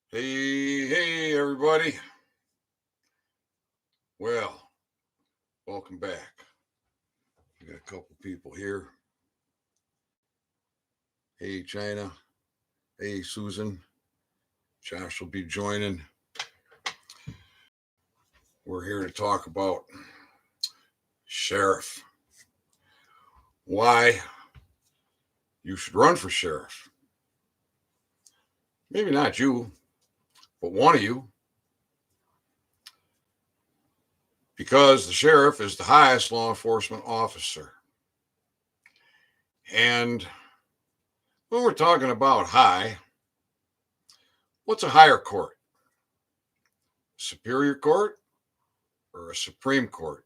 Hey, everybody. Well, welcome back. We got a couple people here. Hey, China. Hey, Susan. Josh will be joining. We're here to talk about sheriff. Why you should run for sheriff. Maybe not you, but one of you. Because the sheriff is the highest law enforcement officer. And when we're talking about high, what's a higher court? Superior court or a Supreme Court?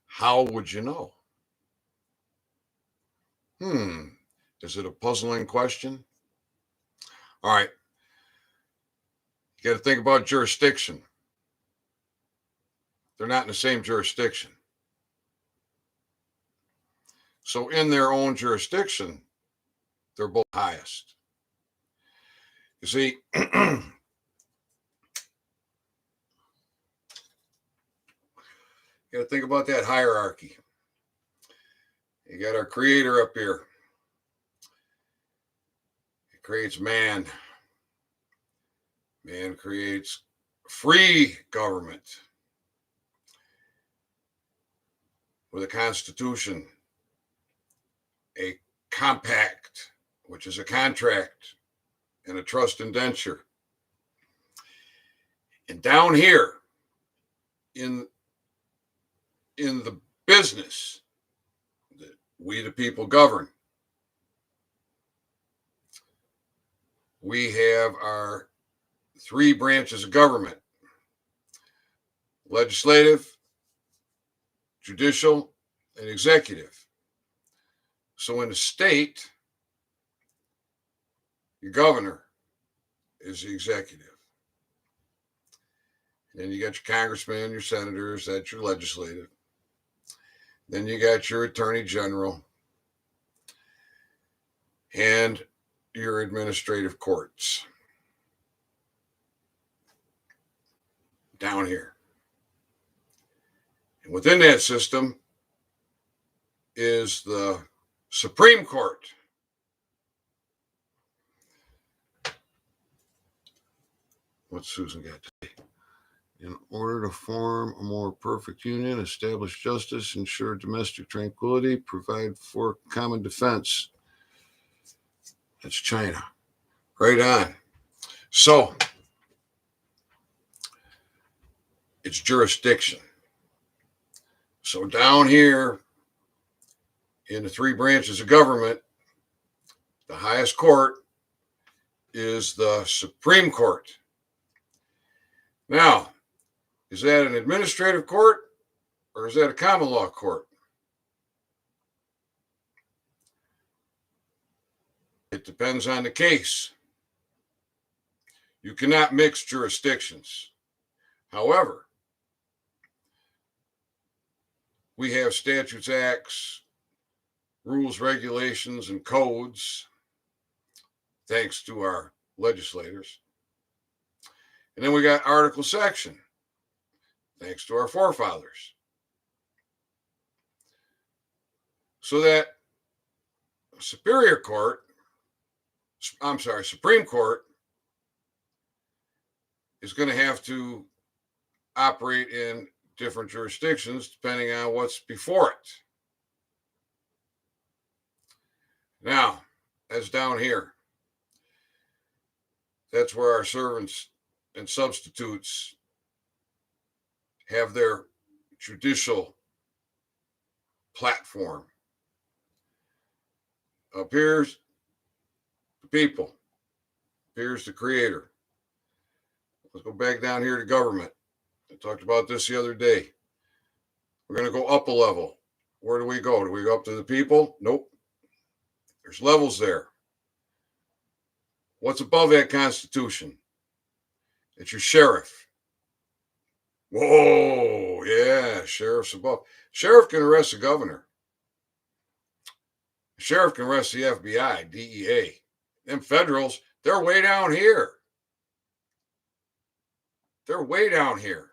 How would you know? Is it a puzzling question? All right. You got to think about jurisdiction. They're not in the same jurisdiction. So, in their own jurisdiction, they're both highest. You see, you got to think about that hierarchy. You got our creator up here. He creates man. Man creates free government with a constitution, a compact, which is a contract, and a trust indenture. And down here in the business that we the people govern, we have our three branches of government: legislative, judicial, and executive. So in the state, your governor is the executive. And then you got your congressmen, your senators, that's your legislative. Then you got your attorney general and your administrative courts down here. And within that system is the Supreme Court. What's Susan got today? In order to form a more perfect union, establish justice, ensure domestic tranquility, provide for common defense. That's China. Right on. So, it's jurisdiction. So down here in the three branches of government, the highest court is the Supreme Court. Now, is that an administrative court or is that a common law court? It depends on the case. You cannot mix jurisdictions. However, we have statutes, acts, rules, regulations, and codes, thanks to our legislators. And then we got article section, thanks to our forefathers. So that Supreme Court is going to have to operate in different jurisdictions depending on what's before it. Now, that's down here. That's where our servants and substitutes have their judicial platform. Up here's the people. Here's the creator. Let's go back down here to government. I talked about this the other day. We're going to go up a level. Where do we go? Do we go up to the people? Nope. There's levels there. What's above that Constitution? It's your sheriff. Whoa, yeah, sheriff's above. Sheriff can arrest the governor. Sheriff can arrest the FBI, DEA. Them federals, They're way down here. They're way down here.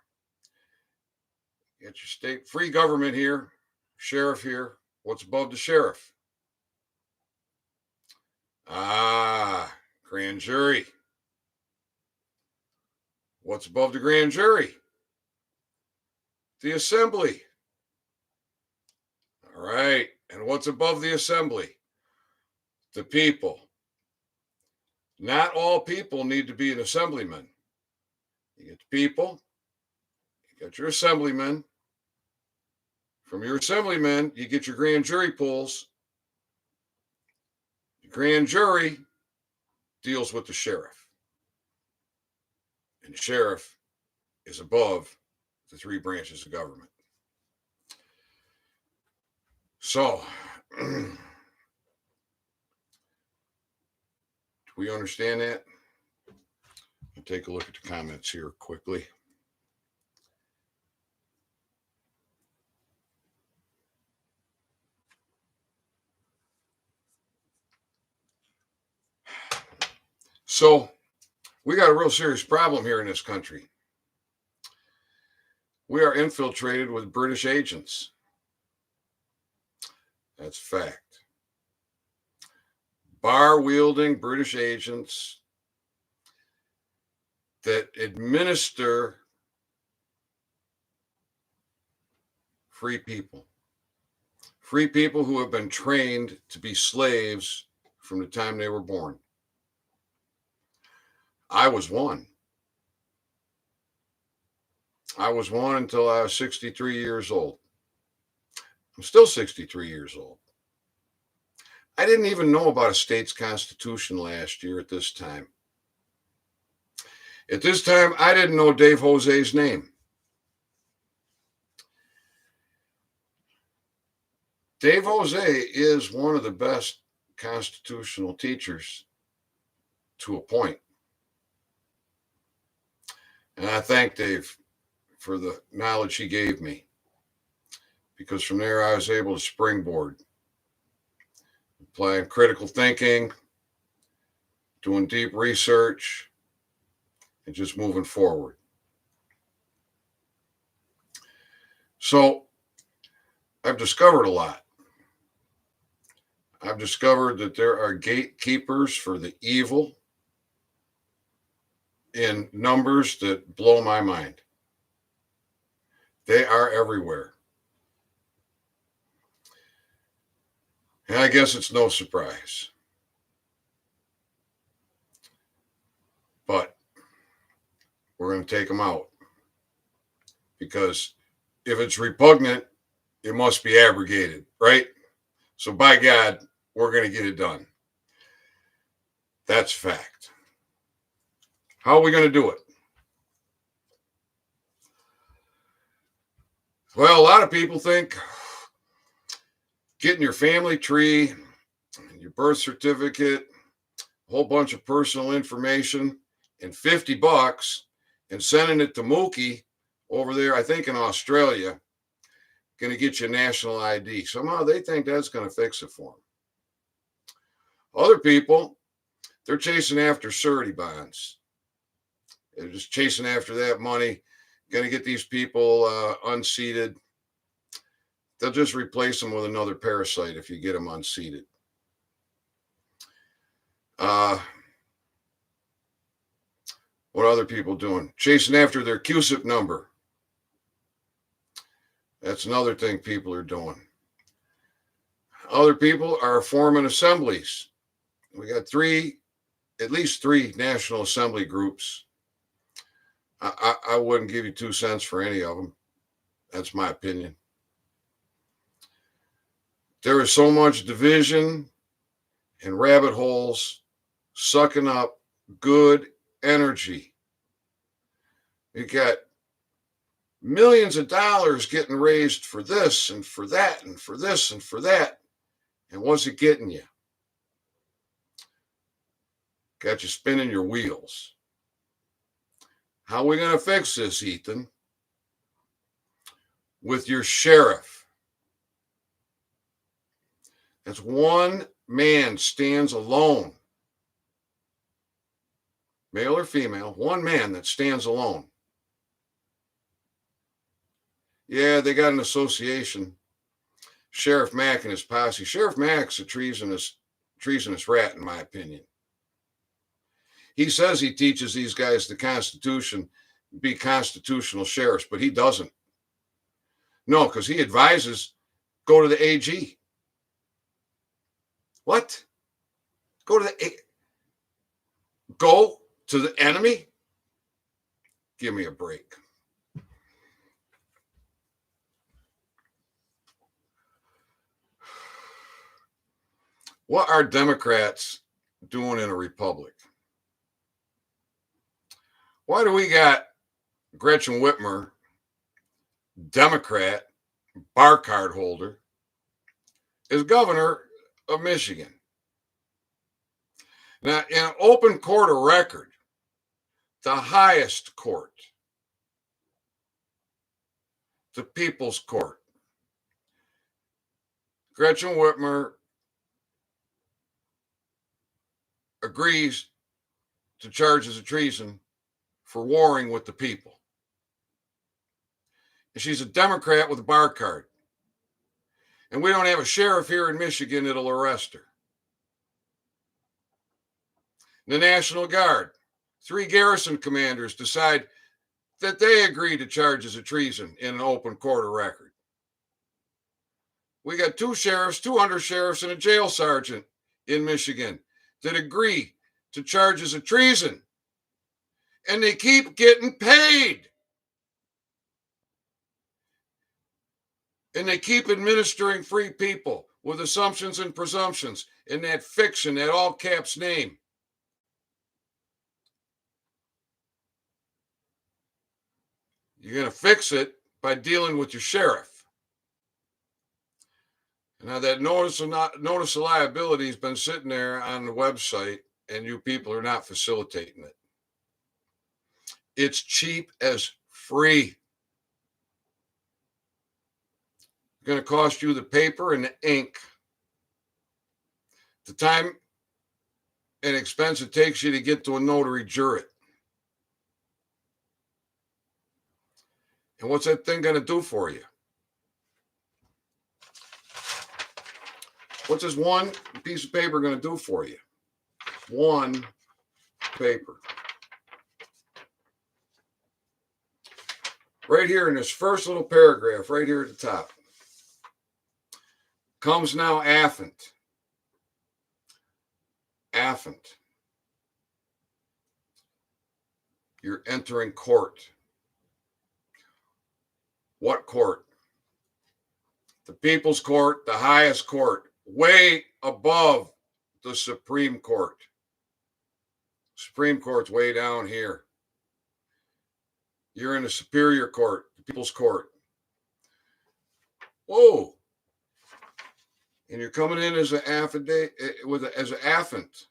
You got your state free government here, sheriff here. What's above the sheriff? Grand jury. What's above the grand jury? The assembly. All right. And what's above the assembly? The people. Not all people need to be an assemblyman. You get the people, you got your assemblymen. From your assemblymen, you get your grand jury pools. The grand jury deals with the sheriff. And the sheriff is above the three branches of government. So, do we understand that? I'll take a look at the comments here quickly. So, we got a real serious problem here in this country. We are infiltrated with British agents. That's fact. Bar-wielding British agents that administer free people who have been trained to be slaves from the time they were born. I was one. I was one until I was 63 years old. I'm still 63 years old. I didn't even know about a state's constitution last year at this time. At this time, I didn't know Dave Jose's name. Dave Jose is one of the best constitutional teachers to a point. And I thank Dave for the knowledge he gave me, because from there I was able to springboard, applying critical thinking, doing deep research, and just moving forward. So I've discovered a lot. I've discovered that there are gatekeepers for the evil in numbers that blow my mind. They are everywhere. And I guess it's no surprise. But we're going to take them out. Because if it's repugnant, it must be abrogated, right? So by God, we're going to get it done. That's fact. How are we going to do it? Well, a lot of people think getting your family tree, your birth certificate, a whole bunch of personal information, and $50 and sending it to Mookie over there, I think in Australia, going to get you a national ID. Somehow they think that's going to fix it for them. Other people, they're chasing after surety bonds. They're just chasing after that money, going to get these people unseated. They'll just replace them with another parasite if you get them unseated. What are other people doing? Chasing after their CUSIP number. That's another thing people are doing. Other people are forming assemblies. We got at least three National Assembly groups. I wouldn't give you 2 cents for any of them. That's my opinion. There is so much division and rabbit holes sucking up good energy. You got millions of dollars getting raised for this and for that and for this and for that. And what's it getting you? Got you spinning your wheels. How are we going to fix this, Ethan? With your sheriff. That's one man stands alone male or female, one man that stands alone. Yeah, they got an association. Sheriff Mack and his posse. Sheriff Mack's a treasonous rat, in my opinion. He says he teaches these guys the Constitution, be constitutional sheriffs, but he doesn't. No, because he advises go to the AG. What? Go to the enemy? Give me a break. What are Democrats doing in a republic? Why do we got Gretchen Whitmer, Democrat, bar card holder, as governor of Michigan? Now, in an open court of record, the highest court, the People's Court, Gretchen Whitmer agrees to charges of treason for warring with the people. And she's a Democrat with a bar card. And we don't have a sheriff here in Michigan that'll arrest her. The National Guard, 3 garrison commanders decide that they agree to charges of treason in an open court of record. We got 2 sheriffs, 2 undersheriffs, and a jail sergeant in Michigan that agree to charges of treason. And they keep getting paid. And they keep administering free people with assumptions and presumptions in that fiction, that all caps name. You're going to fix it by dealing with your sheriff. Now, that notice of liability has been sitting there on the website, and you people are not facilitating it. It's cheap as free. It's going to cost you the paper and the ink, the time and expense it takes you to get to a notary jurat. And what's that thing going to do for you? What's this one piece of paper going to do for you? One paper. Right here in this first little paragraph, right here at the top. Comes now affiant. Affiant. You're entering court. What court? The People's Court, the highest court, way above the Supreme Court. Supreme Court's way down here. You're in the Superior Court, the People's Court. Whoa. And you're coming in as an affidavit, as an affiant.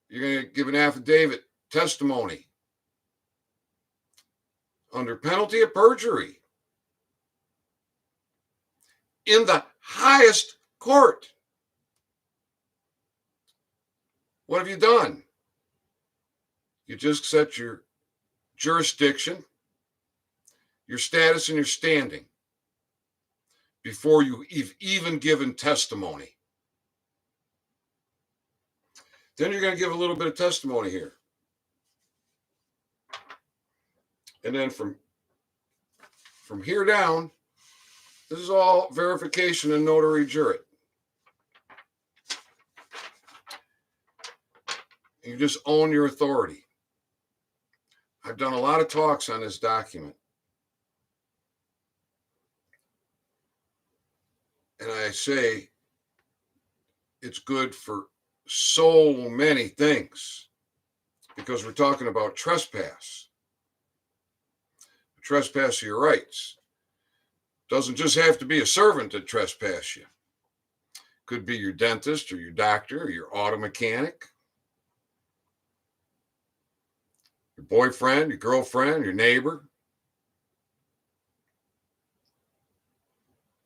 You're going to give an affidavit, testimony, under penalty of perjury, in the highest court. What have you done? You just set your jurisdiction, your status, and your standing before you've even given testimony. Then you're going to give a little bit of testimony here. And then from here down, this is all verification and notary jurat. You just own your authority. I've done a lot of talks on this document. And I say it's good for so many things because we're talking about trespass. Trespass of your rights. Doesn't just have to be a servant that trespass you. Could be your dentist or your doctor or your auto mechanic, your boyfriend, your girlfriend, your neighbor.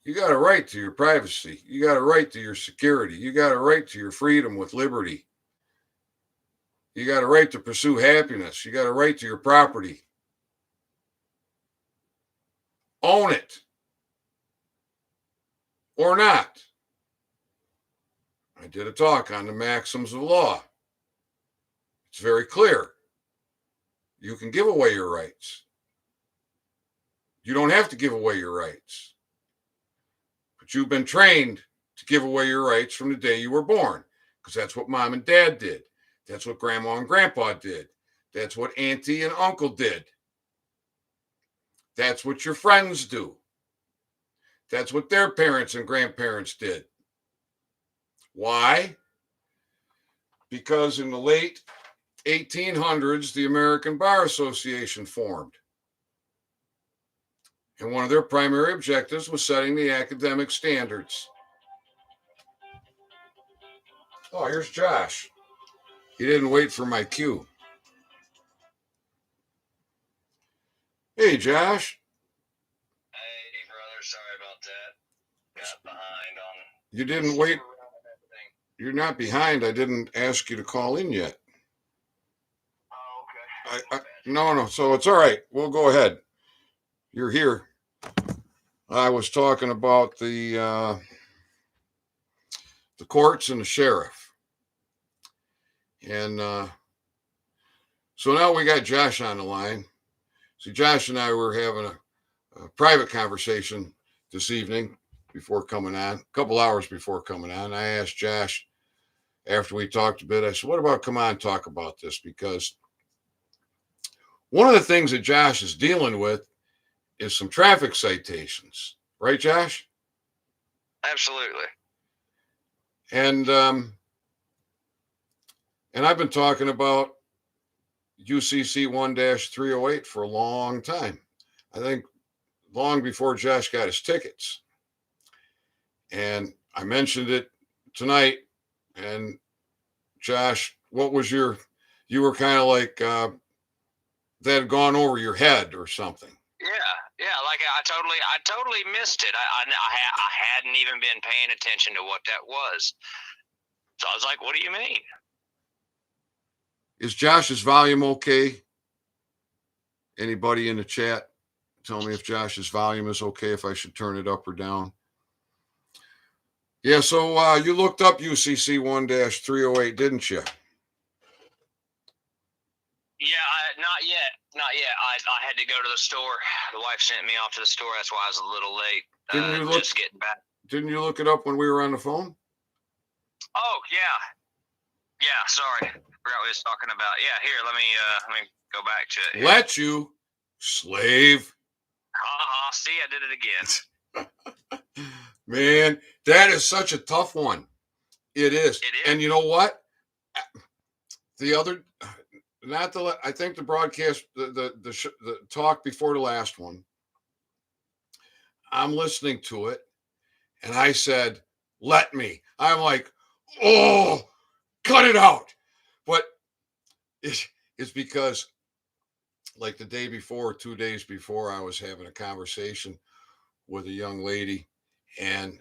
You got a right to your privacy. You got a right to your security. You got a right to your freedom with liberty. You got a right to pursue happiness. You got a right to your property. Own it. Or not. I did a talk on the maxims of law. It's very clear. You can give away your rights. You don't have to give away your rights. But you've been trained to give away your rights from the day you were born, because that's what mom and dad did. That's what grandma and grandpa did. That's what auntie and uncle did. That's what your friends do. That's what their parents and grandparents did. Why? Because in the late 1800s, the American Bar Association formed. And one of their primary objectives was setting the academic standards. Oh, here's Josh. He didn't wait for my cue. Hey, Josh. Hey, brother. Sorry about that. Got behind on. You didn't wait. You're not behind. I didn't ask you to call in yet. Oh, okay. No. So it's all right. We'll go ahead. You're here. I was talking about the courts and the sheriff. And so now we got Josh on the line. See, Josh and I were having a private conversation this evening before coming on, a couple hours before coming on. I asked Josh after we talked a bit, I said, what about come on, talk about this? Because one of the things that Josh is dealing with is some traffic citations. Right, Josh? Absolutely. And I've been talking about UCC 1-308 for a long time. I think long before Josh got his tickets. And I mentioned it tonight. And Josh, what was you were kind of like that had gone over your head or something. Yeah. Like I totally missed it. I hadn't even been paying attention to what that was. So I was like, what do you mean? Is Josh's volume okay? Anybody in the chat? Tell me if Josh's volume is okay, if I should turn it up or down. Yeah, so you looked up UCC 1-308, didn't you? Yeah, not yet. I had to go to the store. The wife sent me off to the store. That's why I was a little late. Just getting back. Didn't you look it up when we were on the phone? Oh, yeah. Sorry, forgot what we was talking about. Yeah, here, let me go back to it. Here. Let you, slave. See, I did it again. Man, that is such a tough one. It is. And you know what? I think the broadcast, the talk before the last one, I'm listening to it, and I said, let me. I'm like, oh, cut it out. But it's because, like the day before, 2 days before, I was having a conversation with a young lady, and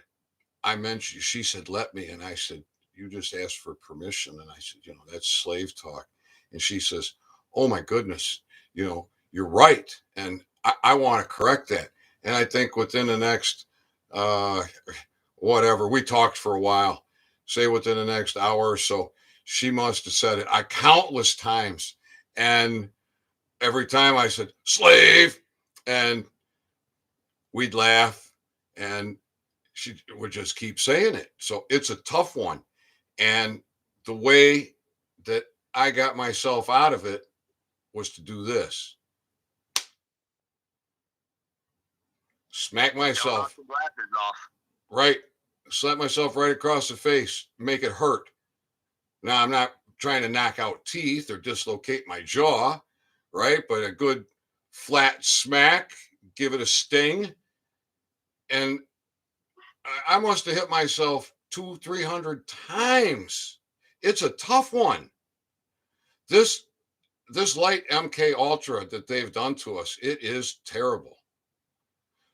I mentioned, she said, let me. And I said, you just asked for permission. And I said, that's slave talk. And she says, oh my goodness, you're right. And I want to correct that. And I think within the next, whatever, we talked for a while, say within the next hour or so, she must have said it countless times. And every time I said, slave, and we'd laugh, and she would just keep saying it. So it's a tough one. And the way that I got myself out of it was to do this. Smack myself. Right. Slap myself right across the face. Make it hurt. Now, I'm not trying to knock out teeth or dislocate my jaw, right? But a good flat smack, give it a sting. And I must have hit myself 200-300 times. It's a tough one. This light MK Ultra that they've done to us, it is terrible.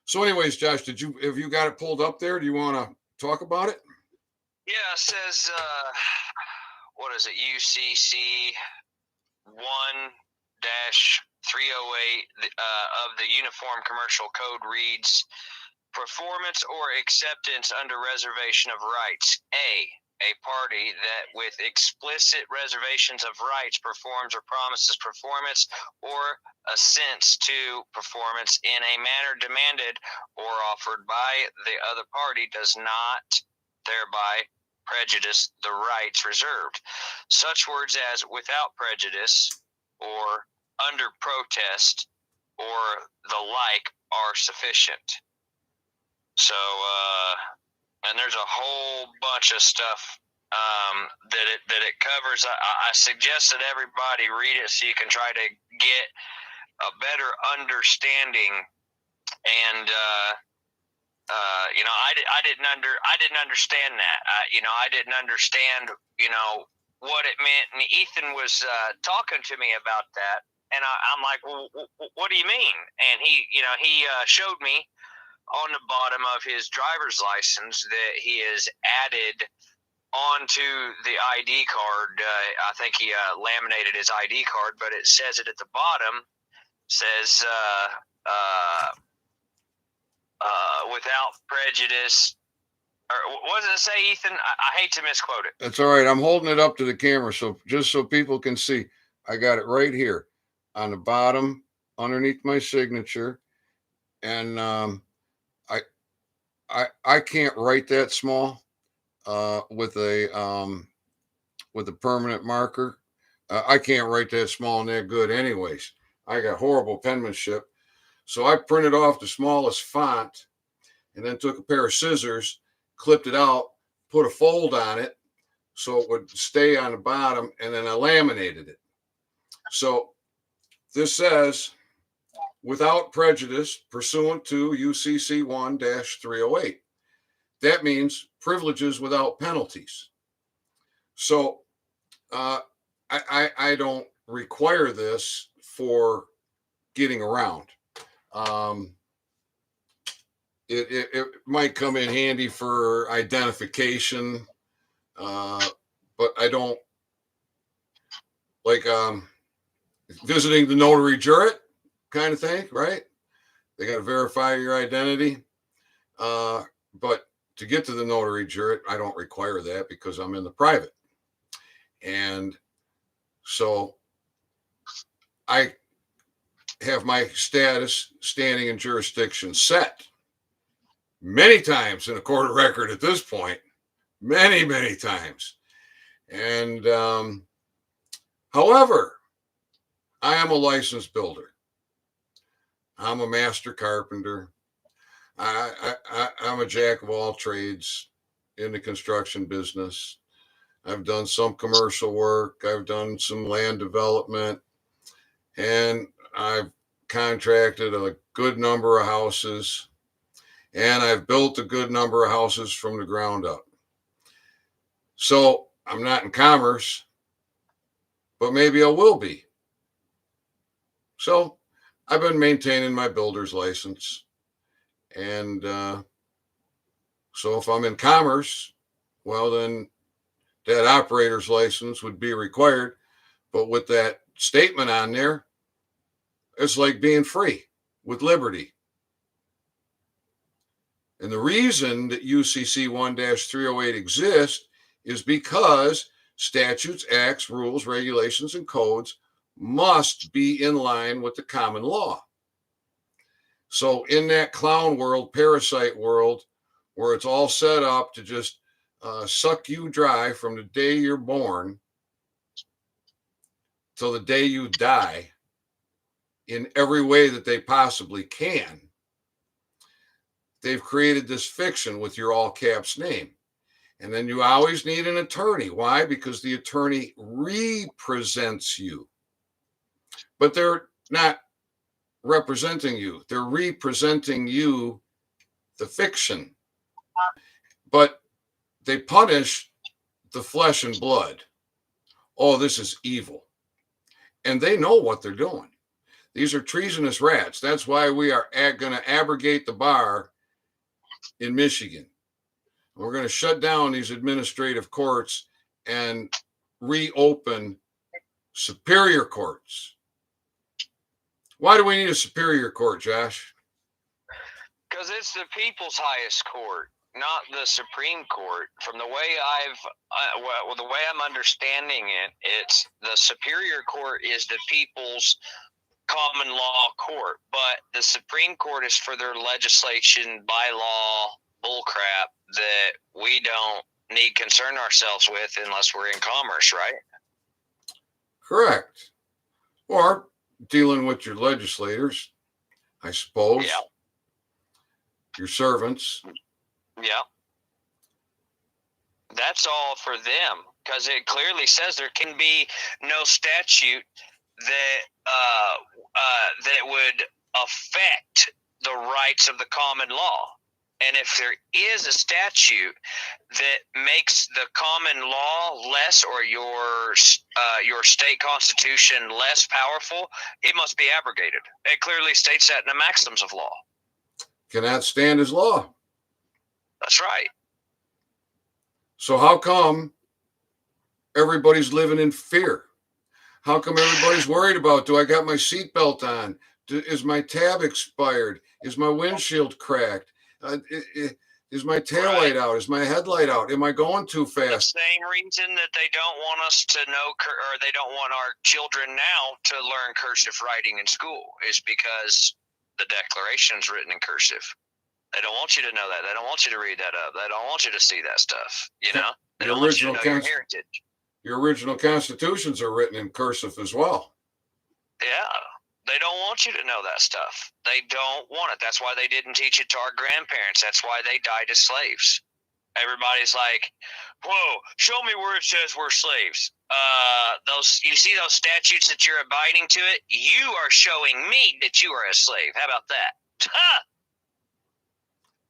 So anyways, Josh, have you got it pulled up there? Do you want to talk about it? Yeah, it says, what is it? UCC of the Uniform Commercial Code reads, performance or acceptance under reservation of rights. A party that with explicit reservations of rights performs or promises performance or assents to performance in a manner demanded or offered by the other party does not thereby prejudice the rights reserved. Such words as without prejudice or under protest or the like are sufficient. So, and there's a whole bunch of stuff that it covers. I suggest that everybody read it so you can try to get a better understanding. And I didn't understand that. I didn't understand what it meant. And Ethan was talking to me about that, and I'm like, well, what do you mean? And he showed me on the bottom of his driver's license that he has added onto the ID card. I think he laminated his ID card, but it says it at the bottom. Says without prejudice. Or what does it say, Ethan? I hate to misquote it. That's all right. I'm holding it up to the camera, so just so people can see. I got it right here on the bottom, underneath my signature, and I can't write that small with a permanent marker. I can't write that small and that good anyways. I got horrible penmanship. So I printed off the smallest font and then took a pair of scissors, clipped it out, put a fold on it so it would stay on the bottom, and then I laminated it. So this says, without prejudice, pursuant to UCC 1-308. That means privileges without penalties. So I don't require this for getting around. It might come in handy for identification, but I don't like visiting the notary jurat kind of thing, right? They got to verify your identity. But to get to the notary jurat, I don't require that because I'm in the private. And so I have my status, standing, and jurisdiction set many times in a court of record at this point, many times. And however, I am a licensed builder. I'm a master carpenter. I'm a jack of all trades in the construction business. I've done some commercial work. I've done some land development, and I've contracted a good number of houses, and I've built a good number of houses from the ground up. So I'm not in commerce, but maybe I will be. So I've been maintaining my builder's license. And so if I'm in commerce, well, then that operator's license would be required. But with that statement on there, it's like being free with liberty. And the reason that UCC 1-308 exists is because statutes, acts, rules, regulations, and codes must be in line with the common law. So in that clown world, parasite world, where it's all set up to just suck you dry from the day you're born till the day you die in every way that they possibly can, they've created this fiction with your all caps name. And then you always need an attorney. Why? Because the attorney represents you. But they're not representing you. They're representing you, the fiction. But they punish the flesh and blood. Oh, this is evil. And they know what they're doing. These are treasonous rats. That's why we are going to abrogate the bar in Michigan. We're going to shut down these administrative courts and reopen superior courts. Why do we need a superior court, Josh? Because it's the people's highest court, not the Supreme Court. From the way the way I'm understanding it, it's the Superior Court is the people's common law court, but the Supreme Court is for their legislation, bylaw, bullcrap that we don't need concern ourselves with unless we're in commerce, right? Correct. Or dealing with your legislators, I suppose. Yeah. Your servants. Yeah. That's all for them, because it clearly says there can be no statute that that would affect the rights of the common law. And if there is a statute that makes the common law less, or your state constitution less powerful, it must be abrogated. It clearly states that in the maxims of law. Cannot stand as law. That's right. So how come everybody's living in fear? How come everybody's worried about, do I got my seatbelt on? Is my tab expired? Is my windshield cracked? Is my taillight out? Is my headlight out? Am I going too fast? The same reason that they don't want us to know, or they don't want our children now to learn cursive writing in school, is because the Declaration's written in cursive. They don't want you to know that. They don't want you to read that up. They don't want you to see that stuff. You know, they don't want you to know your heritage. Your original constitutions are written in cursive as well. Yeah. They don't want you to know that stuff. They don't want it. That's why they didn't teach it to our grandparents. That's why they died as slaves. Everybody's like, whoa, show me where it says we're slaves. You see those statutes that you're abiding to it? You are showing me that you are a slave. How about that?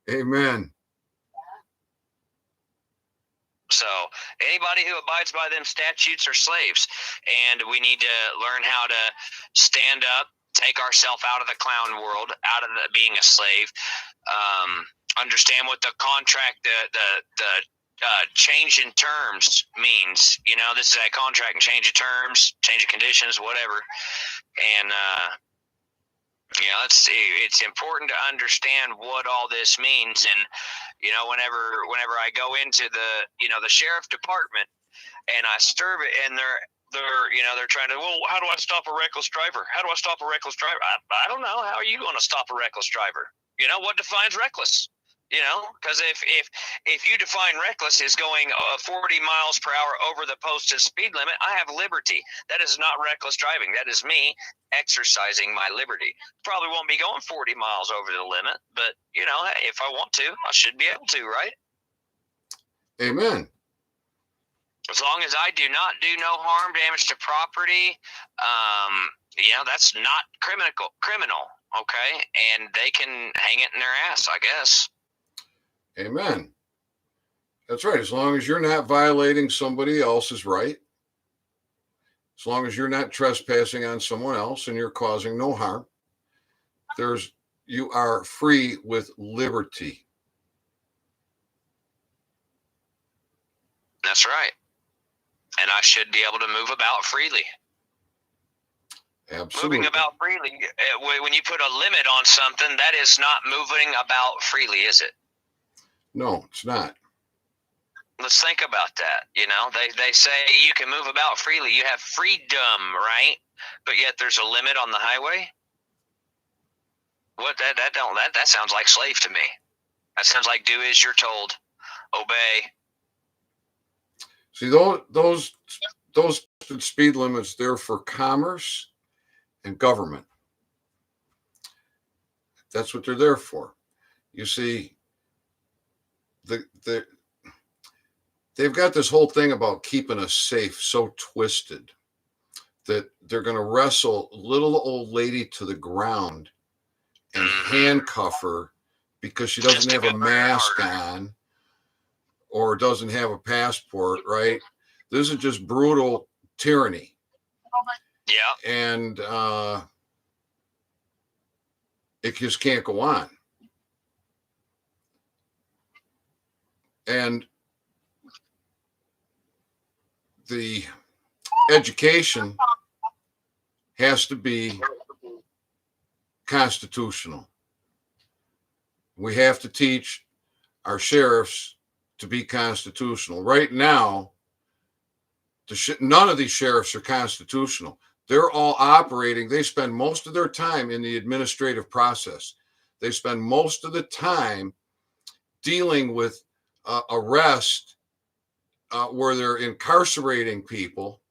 Amen. So anybody who abides by them statutes are slaves, and we need to learn how to stand up, take ourselves out of the clown world, out of being a slave, understand what the contract, the change in terms means. You know, this is a contract and change of terms, change of conditions, whatever. And, you know, it's important to understand what all this means. And, you know, whenever I go into the sheriff department and I serve it, and they're trying to, well, how do I stop a reckless driver? How do I stop a reckless driver? I don't know. How are you going to stop a reckless driver? You know, what defines reckless? You know, because if you define reckless as going 40 miles per hour over the posted speed limit, I have liberty. That is not reckless driving. That is me exercising my liberty. Probably won't be going 40 miles over the limit, but, you know, if I want to, I should be able to, right? Amen. As long as I do not do no harm, damage to property, you know, that's not criminal, okay? And they can hang it in their ass, I guess. Amen. That's right. As long as you're not violating somebody else's right, as long as you're not trespassing on someone else and you're causing no harm, you are free with liberty. That's right. And I should be able to move about freely. Absolutely. Moving about freely. When you put a limit on something, that is not moving about freely, is it? No, it's not. Let's think about that. You know, they say you can move about freely. You have freedom, right? But yet there's a limit on the highway. What that sounds like slave to me. That sounds like do as you're told, obey. See, those speed limits, they're for commerce and government. That's what they're there for. You see, they've got this whole thing about keeping us safe so twisted that they're going to wrestle little old lady to the ground and handcuff her because she doesn't have a mask on or doesn't have a passport, right? This is just brutal tyranny. Yeah. And it just can't go on. And the education has to be constitutional. We have to teach our sheriffs to be constitutional. Right now, none of these sheriffs are constitutional. They're all operating. They spend most of their time in the administrative process. They spend most of the time dealing with arrest, where they're incarcerating people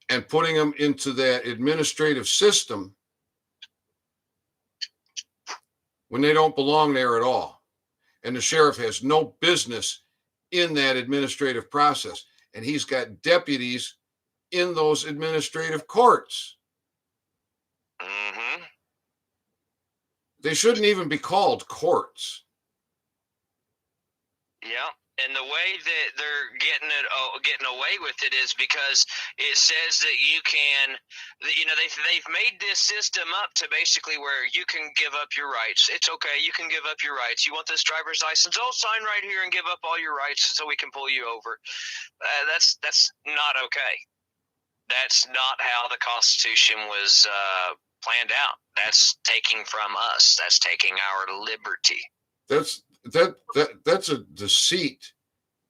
and putting them into that administrative system when they don't belong there at all. And the sheriff has no business in that administrative process. And he's got deputies in those administrative courts. Mm-hmm. They shouldn't even be called courts. Yeah. And the way that they're getting away with it is because it says that you can, they've made this system up to basically where you can give up your rights. It's okay, you can give up your rights. You want this driver's license? Oh, sign right here and give up all your rights so we can pull you over. That's not okay. That's not how the Constitution was planned out. That's taking from us. That's taking our liberty. That's a deceit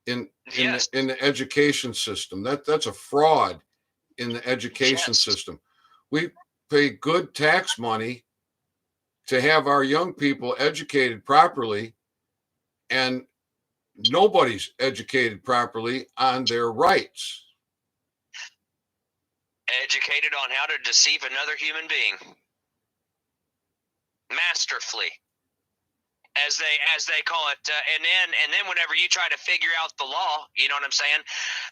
in the education system. That's a fraud in the education system. We pay good tax money to have our young people educated properly, and nobody's educated properly on their rights. Educated on how to deceive another human being masterfully, as they call it, and then whenever you try to figure out the law, you know what I'm saying,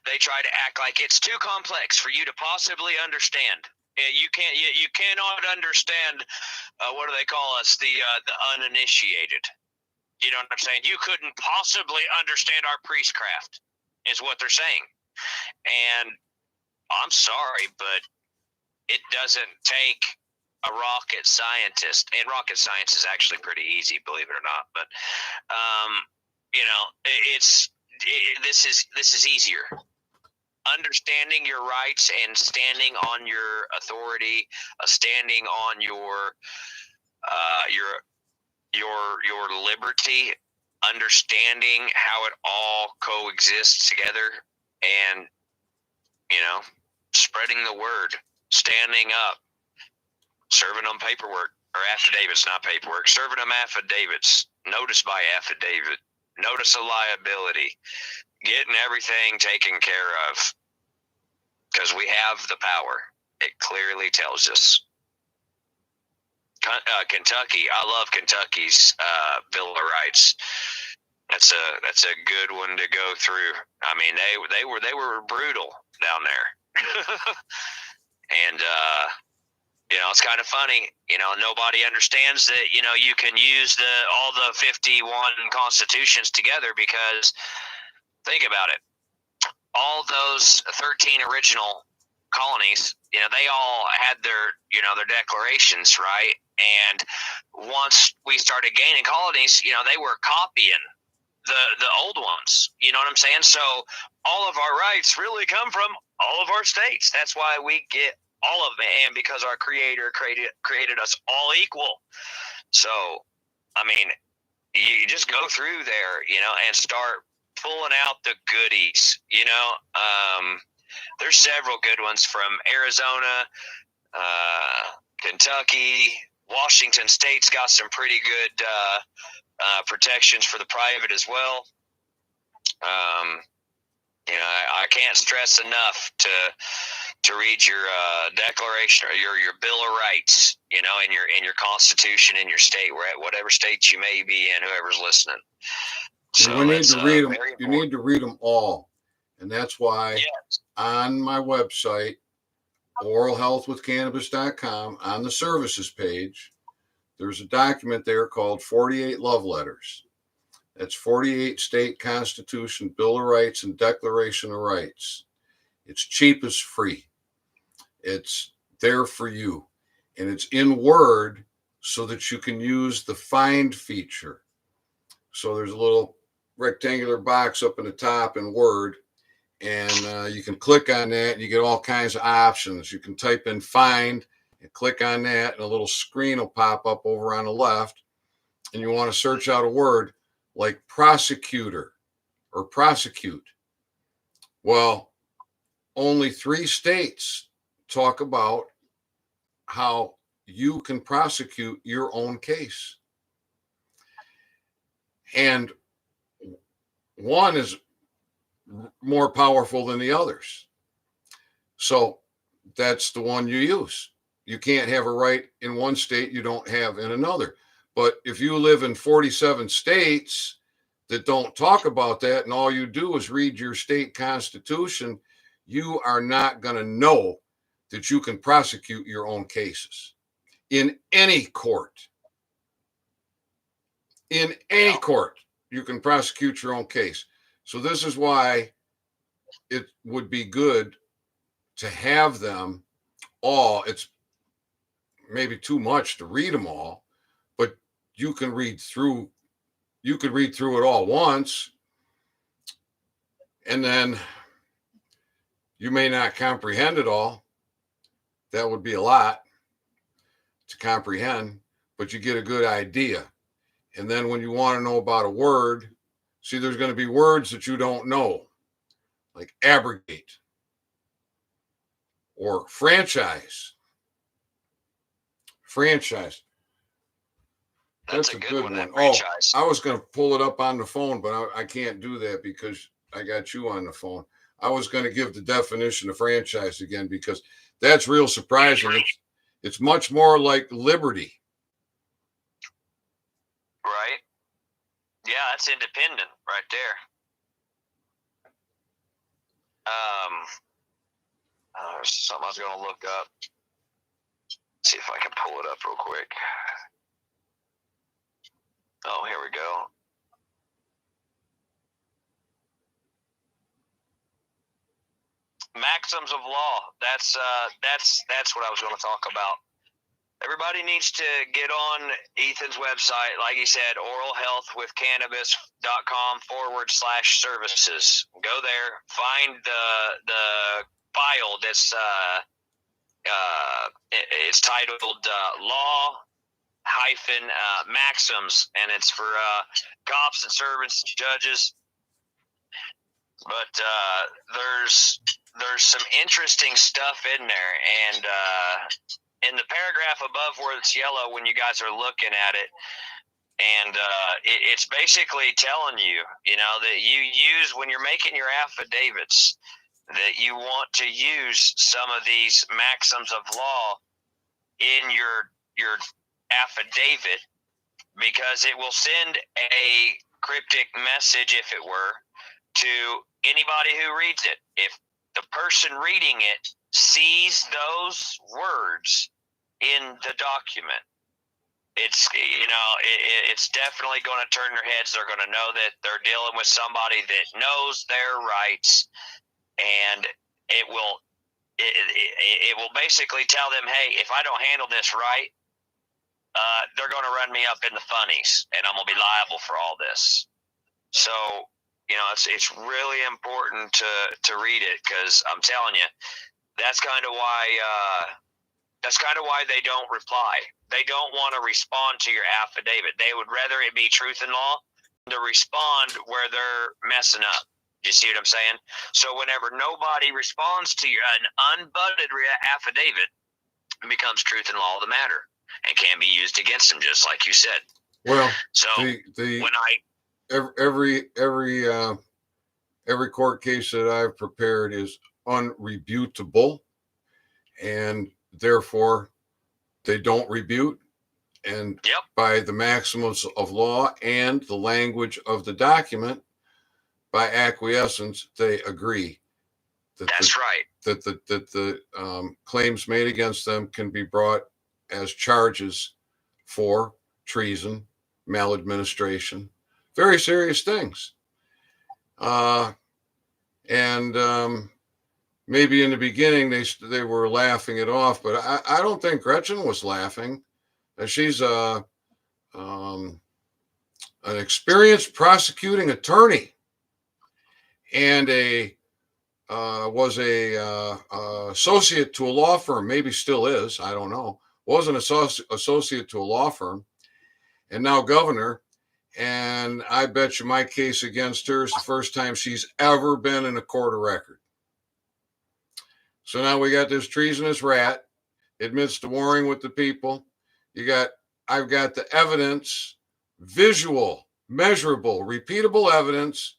they try to act like it's too complex for you to possibly understand. You cannot understand. What do they call us? The uninitiated. You know what I'm saying? You couldn't possibly understand our priestcraft, is what they're saying. And I'm sorry, but it doesn't take a rocket scientist, and rocket science is actually pretty easy, believe it or not. But this is easier. Understanding your rights and standing on your authority, standing on your liberty, understanding how it all coexists together, and spreading the word, standing up. Serving them paperwork, or affidavits, not paperwork. Serving them affidavits, notice by affidavit, notice of liability, getting everything taken care of, because we have the power. It clearly tells us. Kentucky, I love Kentucky's Bill of Rights. That's a good one to go through. I mean, they were brutal down there, and it's kind of funny. Nobody understands that. You can use all the 51 constitutions together, because think about it. All those 13 original colonies, they all had their declarations, right? And once we started gaining colonies, they were copying the old ones. You know what I'm saying? So all of our rights really come from all of our states. That's why we get all of it, and because our Creator created us all equal. So, I mean, you just go through there, and start pulling out the goodies. There's several good ones from Arizona, Kentucky, Washington State's got some pretty good protections for the private as well. I can't stress enough to read your declaration, or your Bill of Rights, in your Constitution in your state, whatever state you may be in, whoever's listening. So we need to read them. You need to read them all, and that's why on my website, oralhealthwithcannabis.com, on the services page, there's a document there called 48 Love Letters. That's 48 state constitution, Bill of Rights, and Declaration of Rights. It's cheap as free. It's there for you. And it's in Word so that you can use the find feature. So there's a little rectangular box up in the top in Word, and you can click on that and you get all kinds of options. You can type in find and click on that, and a little screen will pop up over on the left, and you want to search out a word like prosecutor or prosecute. Well, only 3 states talk about how you can prosecute your own case. And one is more powerful than the others. So that's the one you use. You can't have a right in one state you don't have in another. But if you live in 47 states that don't talk about that, and all you do is read your state constitution, you are not going to know that you can prosecute your own cases in any court. In any court, you can prosecute your own case. So this is why it would be good to have them all. It's maybe too much to read them all, but you can read through it all once, and then you may not comprehend it all. That would be a lot to comprehend, but you get a good idea. And then when you want to know about a word, see, there's going to be words that you don't know, like abrogate or franchise. Franchise. That's a good one. Oh, I was going to pull it up on the phone, but I can't do that because I got you on the phone. I was going to give the definition of franchise again because that's real surprising. It's much more like liberty. Right. Yeah, that's independent right there. There's something I was going to look up. See if I can pull it up real quick. Oh, here we go. Maxims of law. That's what I was going to talk about. Everybody needs to get on Ethan's website, like he said, oralhealthwithcannabis.com/services. Go there, find the file that's it's titled law-maxims, and it's for cops and servants, judges. But there's some interesting stuff in there, and in the paragraph above where it's yellow, when you guys are looking at it, and it's basically telling you, that you use, when you're making your affidavits, that you want to use some of these maxims of law in your affidavit, because it will send a cryptic message, if it were, to anybody who reads it. If the person reading it sees those words in the document, it's it's definitely going to turn their heads. They're going to know that they're dealing with somebody that knows their rights, and it will basically tell them, hey, if I don't handle this right, they're going to run me up in the funnies, and I'm going to be liable for all this. So it's really important to read it, because I'm telling you, that's kind of why they don't reply. They don't want to respond to your affidavit. They would rather it be truth in law to respond where they're messing up. You see what I'm saying? So whenever nobody responds to an unbutted affidavit, it becomes truth in law of the matter and can be used against them, just like you said. Well, so every court case that I've prepared is unrebutable, and therefore they don't rebut. And by the maxims of law and the language of the document, by acquiescence, they agree that the claims made against them can be brought as charges for treason, maladministration, very serious things. Maybe in the beginning they were laughing it off, but I don't think Gretchen was laughing. She's an experienced prosecuting attorney and a was a associate to a law firm, maybe still is, I don't know, was an associate to a law firm, and now governor. And I bet you my case against her is the first time she's ever been in a court of record. So now we got this treasonous rat, admits to warring with the people. I've got the evidence, visual, measurable, repeatable evidence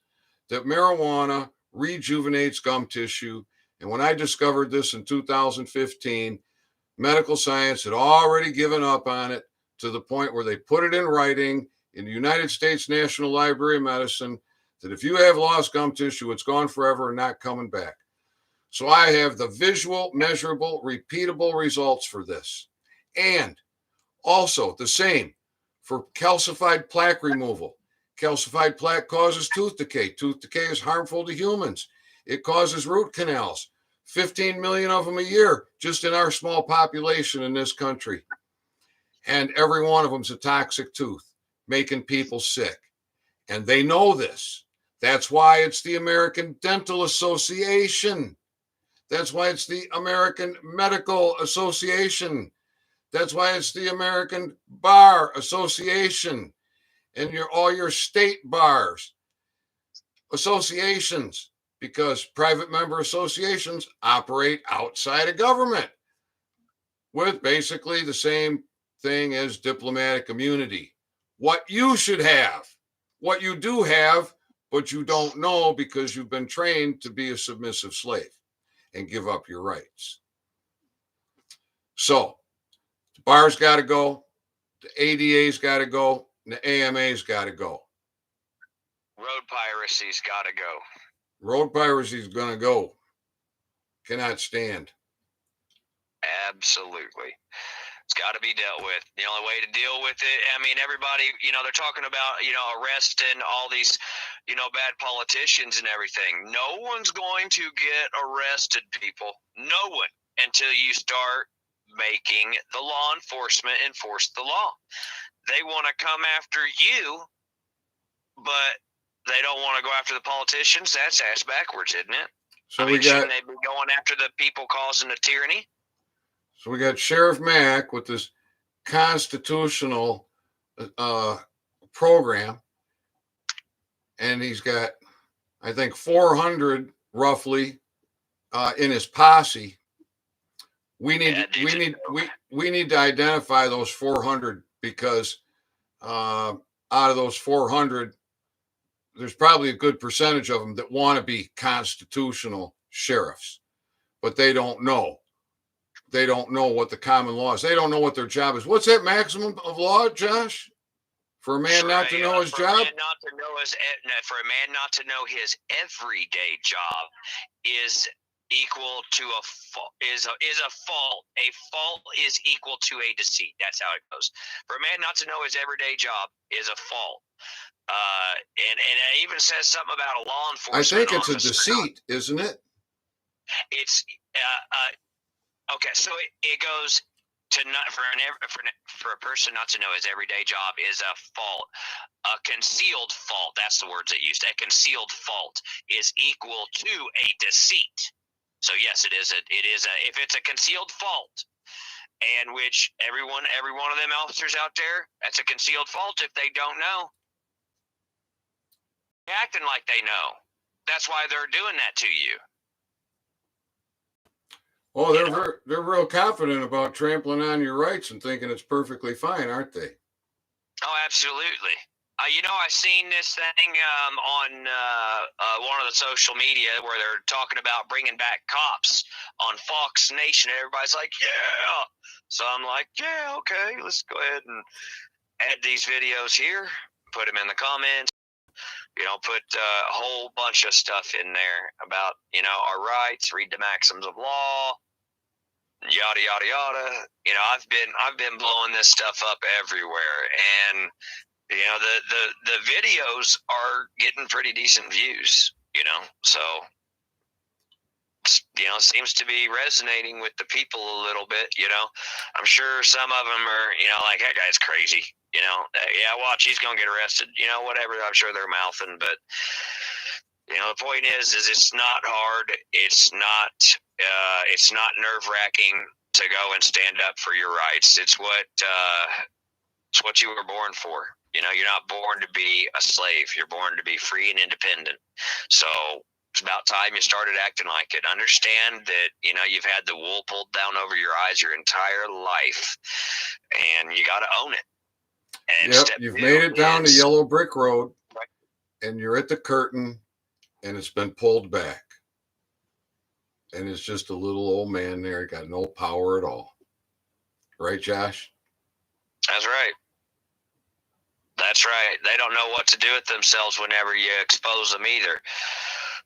that marijuana rejuvenates gum tissue. And when I discovered this in 2015, medical science had already given up on it to the point where they put it in writing in the United States National Library of Medicine that if you have lost gum tissue, it's gone forever and not coming back. So I have the visual, measurable, repeatable results for this. And also the same for calcified plaque removal. Calcified plaque causes tooth decay. Tooth decay is harmful to humans. It causes root canals, 15 million of them a year, just in our small population in this country. And every one of them's a toxic tooth, making people sick. And they know this. That's why it's the American Dental Association. That's why it's the American Medical Association. That's why it's the American Bar Association and all your state bars, associations, because private member associations operate outside of government with basically the same thing as diplomatic immunity. What you should have, what you do have, but you don't know because you've been trained to be a submissive slave and give up your rights. So the bar's got to go, the ADA's got to go, and the AMA's got to go. Road piracy's got to go. Road piracy's going to go. Cannot stand. Absolutely. It's got to be dealt with. The only way to deal with it, I mean, everybody, they're talking about, arresting all these, bad politicians and everything. No one's going to get arrested, people. No one, until you start making the law enforcement enforce the law. They want to come after you, but they don't want to go after the politicians. That's ass backwards, isn't it? So shouldn't they be going after the people causing the tyranny? So we got Sheriff Mack with this constitutional program, and he's got, I think, 400 roughly in his posse. We need to identify those 400 because out of those 400, there's probably a good percentage of them that want to be constitutional sheriffs, but they don't know. They don't know what the common law is. They don't know what their job is. What's that maximum of law, Josh? For a man not to know his job? For a man not to know his everyday job is equal to a fault. Is a fault. A fault is equal to a deceit. That's how it goes. For a man not to know his everyday job is a fault. And it even says something about a law enforcement. I think it's a deceit, isn't it? It's okay. So it goes to not for a person not to know his everyday job is a fault. A concealed fault. That's the words it used. A concealed fault is equal to a deceit. So yes, it is if it's a concealed fault, and which every one of them officers out there, that's a concealed fault if they don't know. They're acting like they know. That's why they're doing that to you. Oh, they're real confident about trampling on your rights and thinking it's perfectly fine, aren't they? Oh, absolutely. I seen this thing on one of the social media where they're talking about bringing back cops on Fox Nation. Everybody's like, yeah. So I'm like, yeah, okay, let's go ahead and add these videos here, put them in the comments. Put a whole bunch of stuff in there about, our rights, read the maxims of law, yada, yada, yada. I've been blowing this stuff up everywhere. And, the videos are getting pretty decent views, so, it seems to be resonating with the people a little bit, I'm sure some of them are, like, that guy's crazy. Yeah, watch, he's going to get arrested, whatever. I'm sure they're mouthing, but You know, the point is it's not hard. It's not nerve wracking to go and stand up for your rights. It's what you were born for. You know, you're not born to be a slave. You're born to be free and independent. So it's about time you started acting like it. Understand that, you know, you've had the wool pulled down over your eyes your entire life, and you got to own it. And yep, you've made it down the yellow brick road, and you're at the curtain, and it's been pulled back. And it's just a little old man there, got no power at all. Right, Josh? That's right. That's right. They don't know what to do with themselves whenever you expose them either.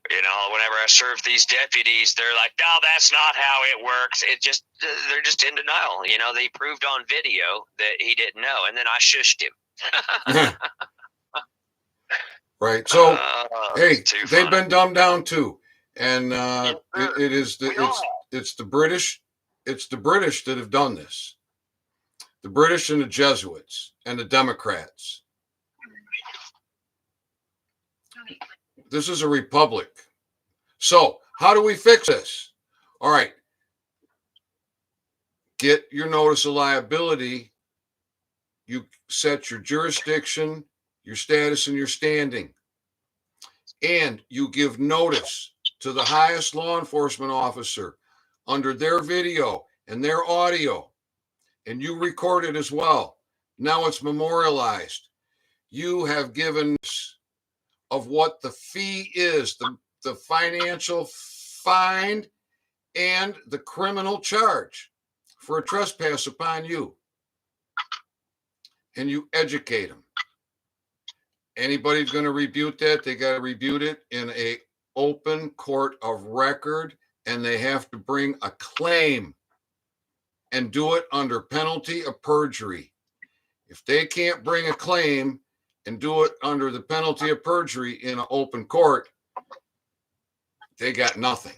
You know, whenever I serve these deputies, they're like, no, that's not how it works. They're just in denial. You know, they proved on video that he didn't know, and then I shushed him. Right. So, hey, they've been dumbed down too. And it's the British. It's the British that have done this. The British and the Jesuits and the Democrats. This is a republic. So how do we fix this? All right. Get your notice of liability. You set your jurisdiction, your status, and your standing. And you give notice to the highest law enforcement officer under their video and their audio. And you record it as well. Now it's memorialized. You have given of what the fee is, the financial fine and the criminal charge for a trespass upon you. And you educate them. Anybody's going to rebut that, they got to rebut it in a open court of record, and they have to bring a claim and do it under penalty of perjury. If they can't bring a claim and do it under the penalty of perjury in an open court, they got nothing,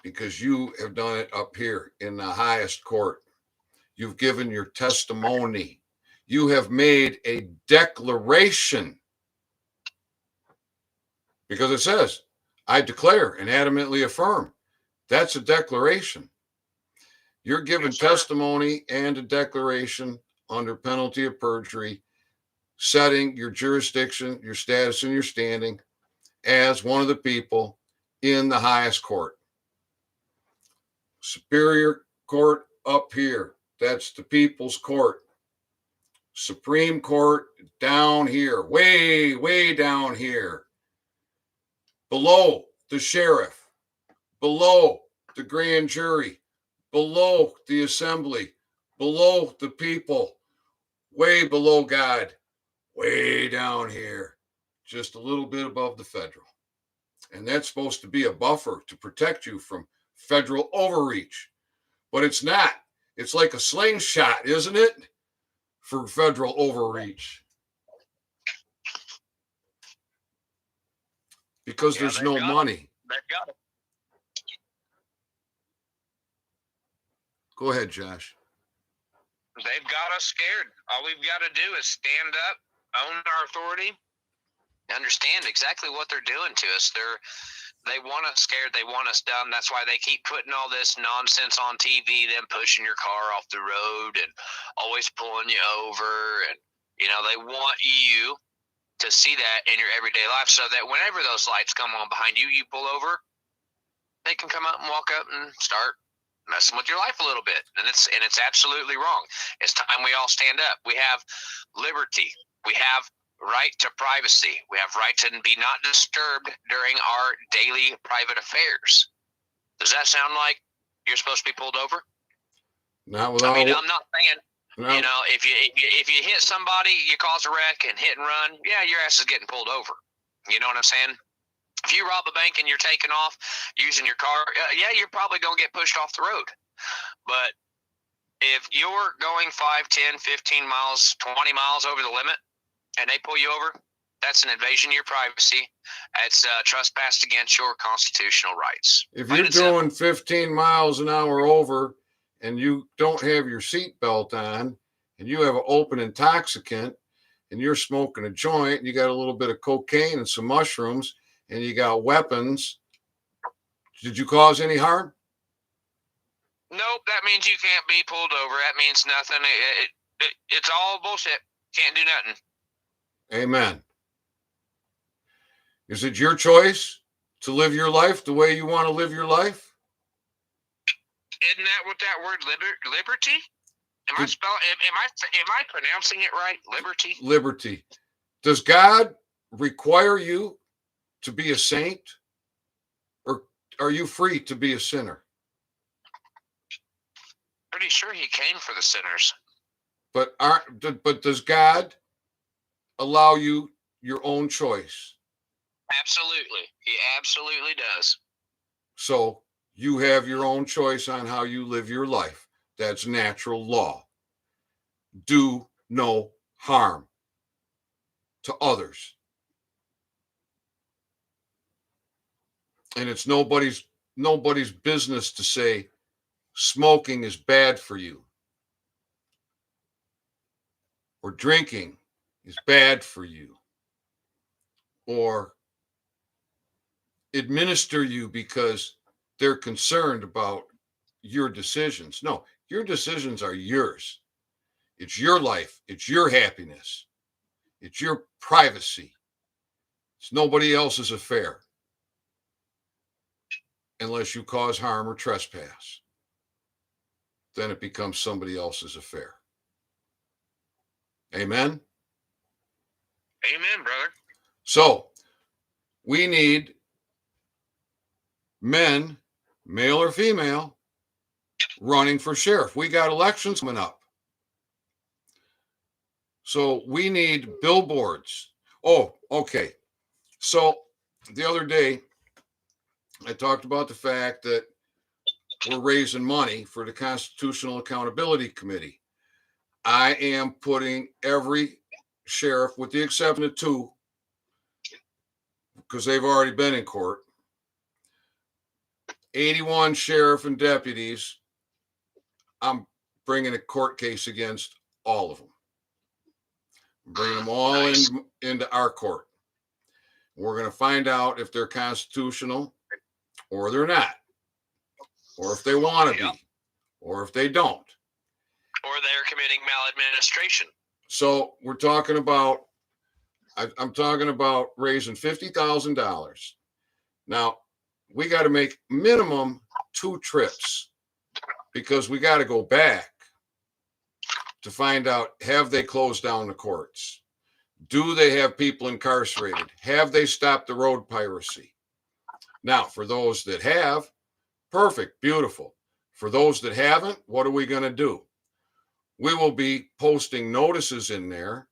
because you have done it up here in the highest court. You've given your testimony. You have made a declaration, because it says, I declare and adamantly affirm. That's a declaration. You're giving testimony and a declaration under penalty of perjury, setting your jurisdiction, your status, and your standing as one of the people in the highest court. Superior Court up here, that's the people's court. Supreme Court down here, way down here. Below the sheriff, below the grand jury, below the assembly, below the people, way below God, way down here, just a little bit above the federal. And that's supposed to be a buffer to protect you from federal overreach. But it's not. It's like a slingshot, isn't it? For federal overreach. Because there's no money. They've got it. Go ahead, Josh. They've got us scared. All we've got to do is stand up, own our authority, understand exactly what they're doing to us. They want us scared. They want us dumb. That's why they keep putting all this nonsense on TV, them pushing your car off the road and always pulling you over. And, you know, they want you to see that in your everyday life, so that whenever those lights come on behind you, you pull over, they can come out and walk up and start messing with your life a little bit. And it's absolutely wrong. It's time we all stand up. We have liberty. We have right to privacy. We have right to be not disturbed during our daily private affairs. Does that sound like you're supposed to be pulled over? Not without. I mean, I'm not saying, you know, if you hit somebody, you cause a wreck and hit and run, yeah, your ass is getting pulled over. You know what I'm saying? If you rob a bank and you're taking off using your car, yeah, you're probably going to get pushed off the road. But if you're going 5, 10, 15 miles, 20 miles over the limit, and they pull you over, that's an invasion of your privacy. It's trespass against your constitutional rights. If you're doing 15 miles an hour over and you don't have your seatbelt on and you have an open intoxicant and you're smoking a joint and you got a little bit of cocaine and some mushrooms and you got weapons, did you cause any harm? Nope, that means you can't be pulled over. That means nothing. It's all bullshit. Can't do nothing. Amen. Is it your choice to live your life the way you want to live your life? Isn't that what that word liberty? Am I pronouncing it right? Liberty? Liberty. Does God require you to be a saint, or are you free to be a sinner? Pretty sure he came for the sinners. But does God allow you your own choice? Absolutely. He absolutely does. So you have your own choice on how you live your life. That's natural law. Do no harm to others. And it's nobody's business to say smoking is bad for you, or drinking is bad for you, or administer you because they're concerned about your decisions. No, your decisions are yours. It's your life. It's your happiness. It's your privacy. It's nobody else's affair unless you cause harm or trespass. Then it becomes somebody else's affair. Amen? Amen, brother. So we need men, male or female, running for sheriff. We got elections coming up. So we need billboards. Oh, okay. So the other day, I talked about the fact that we're raising money for the Constitutional Accountability Committee. I am putting every sheriff, with the exception of 2, because they've already been in court, 81 sheriff and deputies, I'm bringing a court case against all of them. Bring them all into our court. We're going to find out if they're constitutional or they're not, or if they want to be, or if they don't. Or they're committing maladministration. So we're talking about, I'm talking about raising $50,000. Now, we got to make minimum 2 trips, because we got to go back to find out, have they closed down the courts? Do they have people incarcerated? Have they stopped the road piracy? Now, for those that have, perfect, beautiful. For those that haven't, what are we going to do? We will be posting notices in there.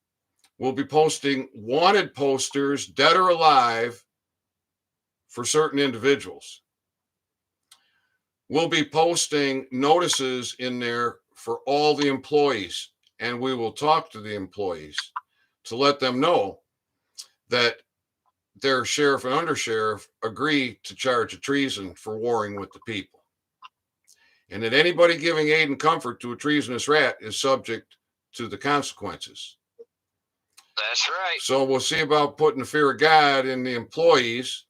We'll be posting wanted posters, dead or alive, for certain individuals. We'll be posting notices in there for all the employees, and we will talk to the employees to let them know that their sheriff and undersheriff agree to charge a treason for warring with the people. And that anybody giving aid and comfort to a treasonous rat is subject to the consequences. That's right. So we'll see about putting the fear of God in the employees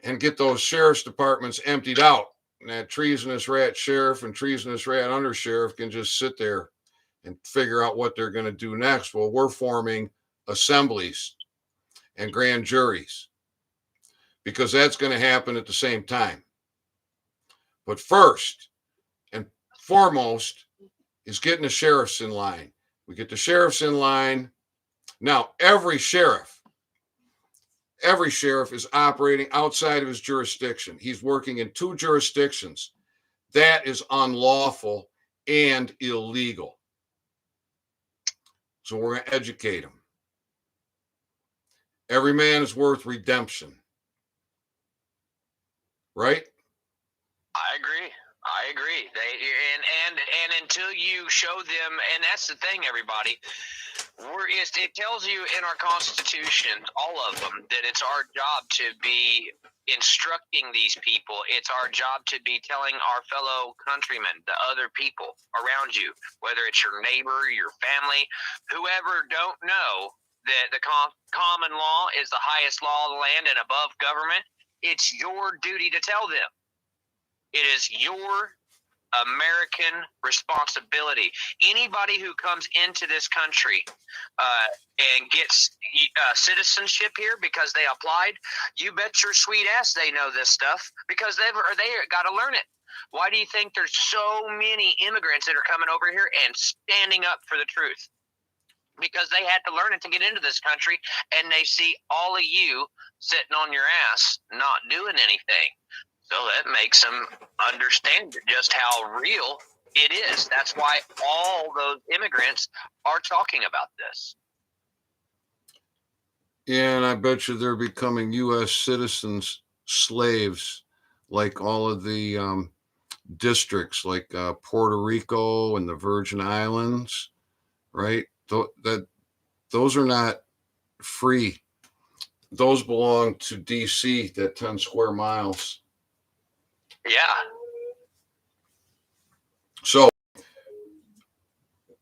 and get those sheriff's departments emptied out. And that treasonous rat sheriff and treasonous rat undersheriff can just sit there and figure out what they're going to do next. Well, we're forming assemblies and grand juries, because that's going to happen at the same time. But first and foremost is getting the sheriffs in line. We get the sheriffs in line. Now, every sheriff is operating outside of his jurisdiction. He's working in 2 jurisdictions. That is unlawful and illegal. So we're going to educate them. Every man is worth redemption. Right? I agree. And until you show them, and that's the thing, everybody. It tells you in our Constitution, all of them, that it's our job to be instructing these people. It's our job to be telling our fellow countrymen, the other people around you, whether it's your neighbor, your family, whoever don't know, that the common law is the highest law of the land and above government, it's your duty to tell them. It is your American responsibility. Anybody who comes into this country and gets citizenship here because they applied, you bet your sweet ass they know this stuff because they got to learn it. Why do you think there's so many immigrants that are coming over here and standing up for the truth? Because they had to learn it to get into this country, and they see all of you sitting on your ass not doing anything. So that makes them understand just how real it is. That's why all those immigrants are talking about this. Yeah, and I bet you they're becoming U.S. citizens, slaves, like all of the districts, like Puerto Rico and the Virgin Islands, right? Those are not free. Those belong to D.C., that 10 square miles. Yeah. So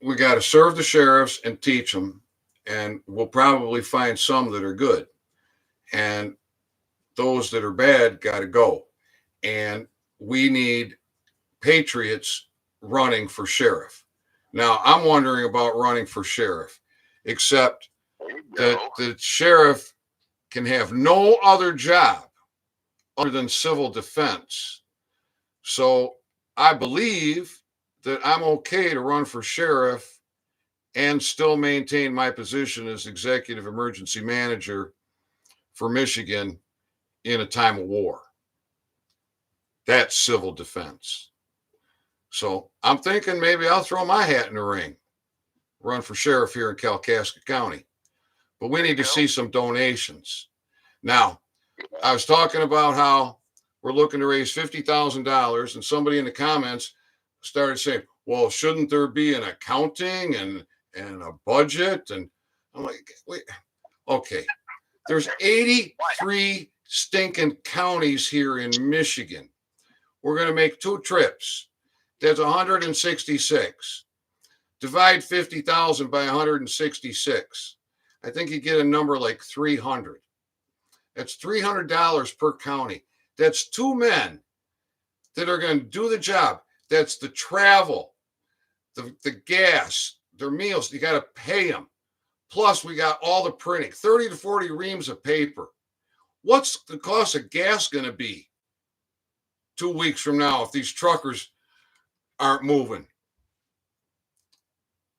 we got to serve the sheriffs and teach them, and we'll probably find some that are good. And those that are bad got to go. And we need patriots running for sheriff. Now, I'm wondering about running for sheriff, except that the sheriff can have no other job other than civil defense. So I believe that I'm okay to run for sheriff and still maintain my position as executive emergency manager for Michigan in a time of war. That's civil defense. So I'm thinking maybe I'll throw my hat in the ring, run for sheriff here in Kalkaska County. But we need to see some donations. Now, I was talking about how we're looking to raise $50,000, and somebody in the comments started saying, well, shouldn't there be an accounting and a budget? And I'm like, wait, okay. There's 83 stinking counties here in Michigan. We're going to make 2 trips. That's 166. Divide 50,000 by 166. I think you get a number like 300. That's $300 per county. That's 2 men that are going to do the job. That's the travel, the gas, their meals. You got to pay them. Plus, we got all the printing, 30 to 40 reams of paper. What's the cost of gas going to be 2 weeks from now if these truckers aren't moving?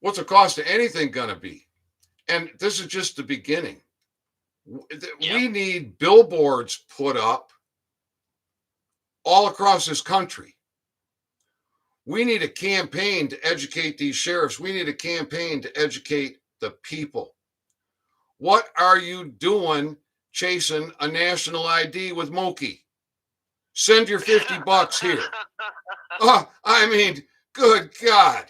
What's the cost of anything going to be? And this is just the beginning. We need billboards put up all across this country. We need a campaign to educate these sheriffs. We need a campaign to educate the people. What are you doing chasing a national ID with Mookie? Send your $50 here. Oh, I mean, good God.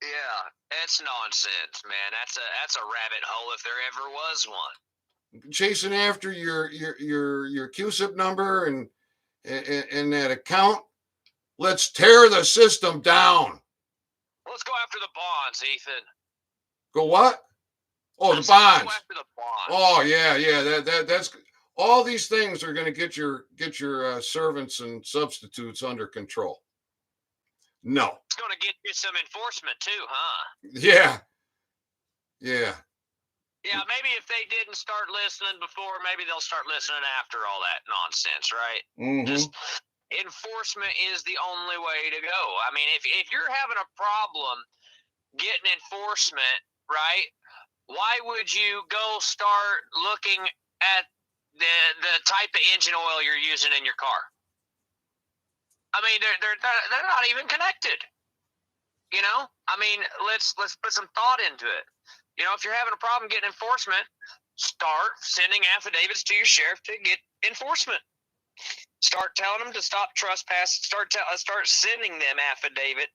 Yeah, that's nonsense, man. That's a rabbit hole if there ever was one. Chasing after your QSIP number and that account. Let's tear the system down. Let's go after the bonds, Ethan. Go what? Oh, the bonds. Go after the bonds. Oh yeah. That's all these things are going to get your servants and substitutes under control. No. It's going to get you some enforcement too, huh? Yeah. Yeah, maybe if they didn't start listening before, maybe they'll start listening after all that nonsense, right? Mm-hmm. Just enforcement is the only way to go. I mean, if you're having a problem getting enforcement, right, why would you go start looking at the type of engine oil you're using in your car? I mean, they're not even connected. You know, I mean, let's put some thought into it. You know, if you're having a problem getting enforcement, start sending affidavits to your sheriff to get enforcement. Start telling them to stop trespass. Start sending them affidavit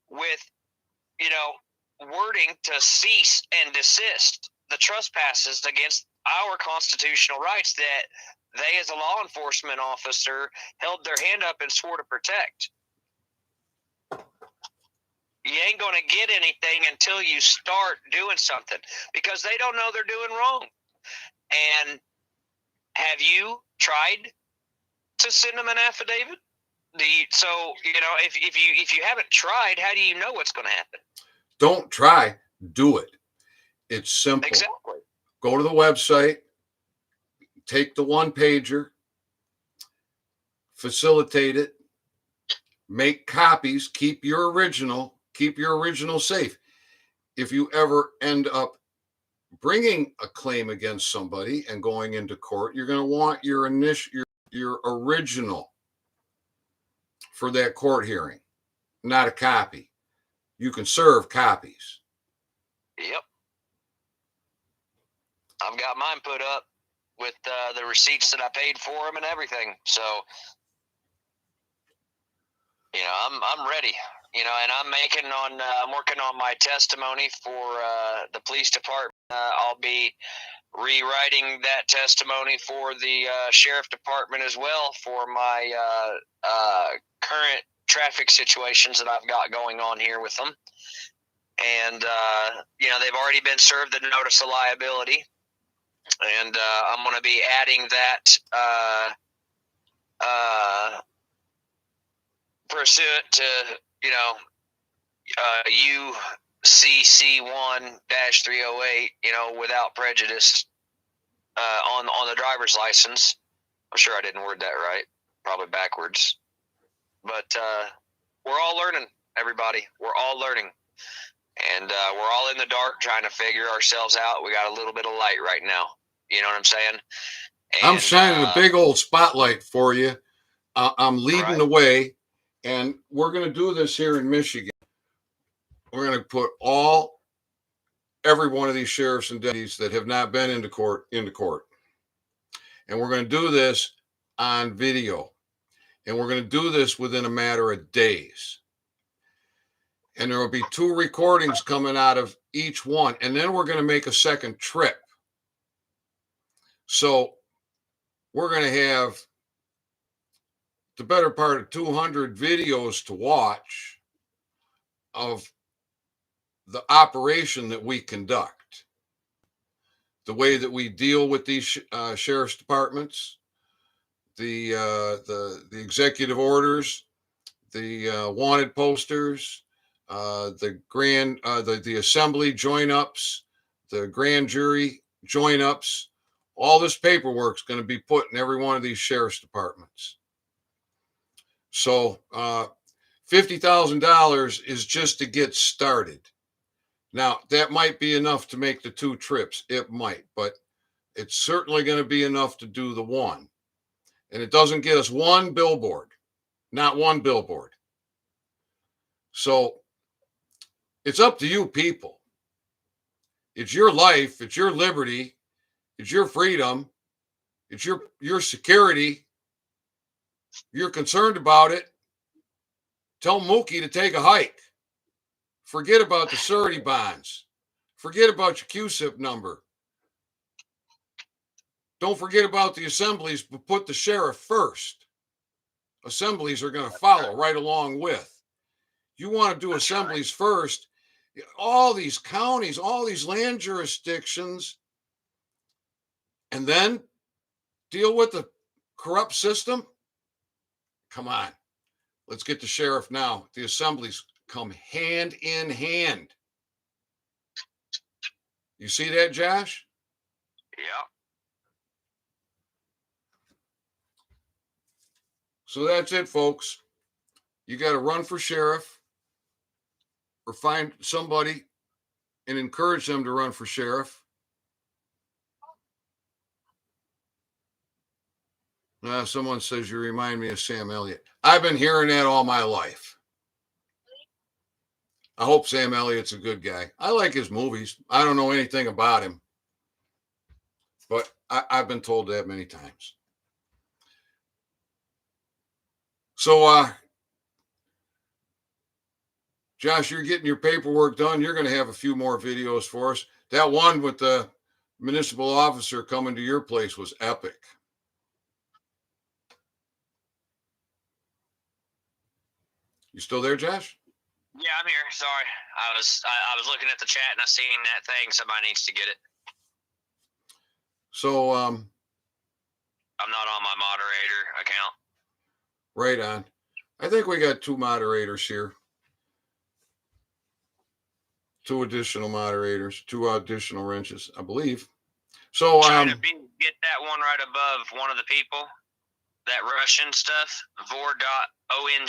with, you know, wording to cease and desist the trespasses against our constitutional rights that they, as a law enforcement officer, held their hand up and swore to protect. You ain't going to get anything until you start doing something, because they don't know they're doing wrong. And have you tried to send them an affidavit? If you haven't tried, how do you know what's going to happen? Don't try, do it. It's simple. Exactly. Go to the website, take the one pager, facilitate it, make copies, keep your original safe. If you ever end up bringing a claim against somebody and going into court, you're going to want your original for that court hearing, not a copy. You can serve copies. Yep. I've got mine put up with the receipts that I paid for them and everything. So, I'm ready. And I'm working on my testimony for the police department. I'll be rewriting that testimony for the sheriff department as well, for my current traffic situations that I've got going on here with them. And, they've already been served the notice of liability. And I'm going to be adding that pursuant to, UCC 1-308, without prejudice on the driver's license. I'm sure I didn't word that right. Probably backwards. But we're all learning, everybody. We're all learning. And we're all in the dark trying to figure ourselves out. We got a little bit of light right now. You know what I'm saying? And, I'm shining a big old spotlight for you. I'm leading the way. And we're going to do this here in Michigan. We're going to put every one of these sheriffs and deputies that have not been into court. And we're going to do this on video. And we're going to do this within a matter of days. And there will be 2 recordings coming out of each one. And then we're going to make a second trip. So we're going to have the better part of 200 videos to watch of the operation that we conduct, the way that we deal with these sheriff's departments, the executive orders, the wanted posters, the assembly join-ups, the grand jury join-ups. All this paperwork is going to be put in every one of these sheriff's departments. So $50,000 is just to get started. Now, that might be enough to make the 2 trips. It might, but it's certainly going to be enough to do the one. And it doesn't get us one billboard, not one billboard. So it's up to you people. It's your life. It's your liberty. It's your freedom. It's your security. You're concerned about it. Tell Mookie to take a hike. Forget about the surety bonds. Forget about your QSIP number. Don't forget about the assemblies, but put the sheriff first. Assemblies are going to follow right along with. You want to do assemblies first. All these counties, all these land jurisdictions, and then deal with the corrupt system? Come on. Let's get the sheriff now. The assemblies come hand in hand. You see that, Josh? Yeah. So that's it, folks. You got to run for sheriff or find somebody and encourage them to run for sheriff. Someone says you remind me of Sam Elliott. I've been hearing that all my life. I hope Sam Elliott's a good guy. I like his movies. I don't know anything about him, but I've been told that many times. So, Josh, you're getting your paperwork done. You're going to have a few more videos for us. That one with the municipal officer coming to your place was epic. You still there, Josh? Yeah, I'm here. Sorry, I was looking at the chat and I seen that thing. Somebody needs to get it. So, I'm not on my moderator account. right on. I think we got 2 moderators here. 2 additional moderators, 2 additional wrenches, I believe. So, Try to get that one right above one of the people. That Russian stuff, vor.ong.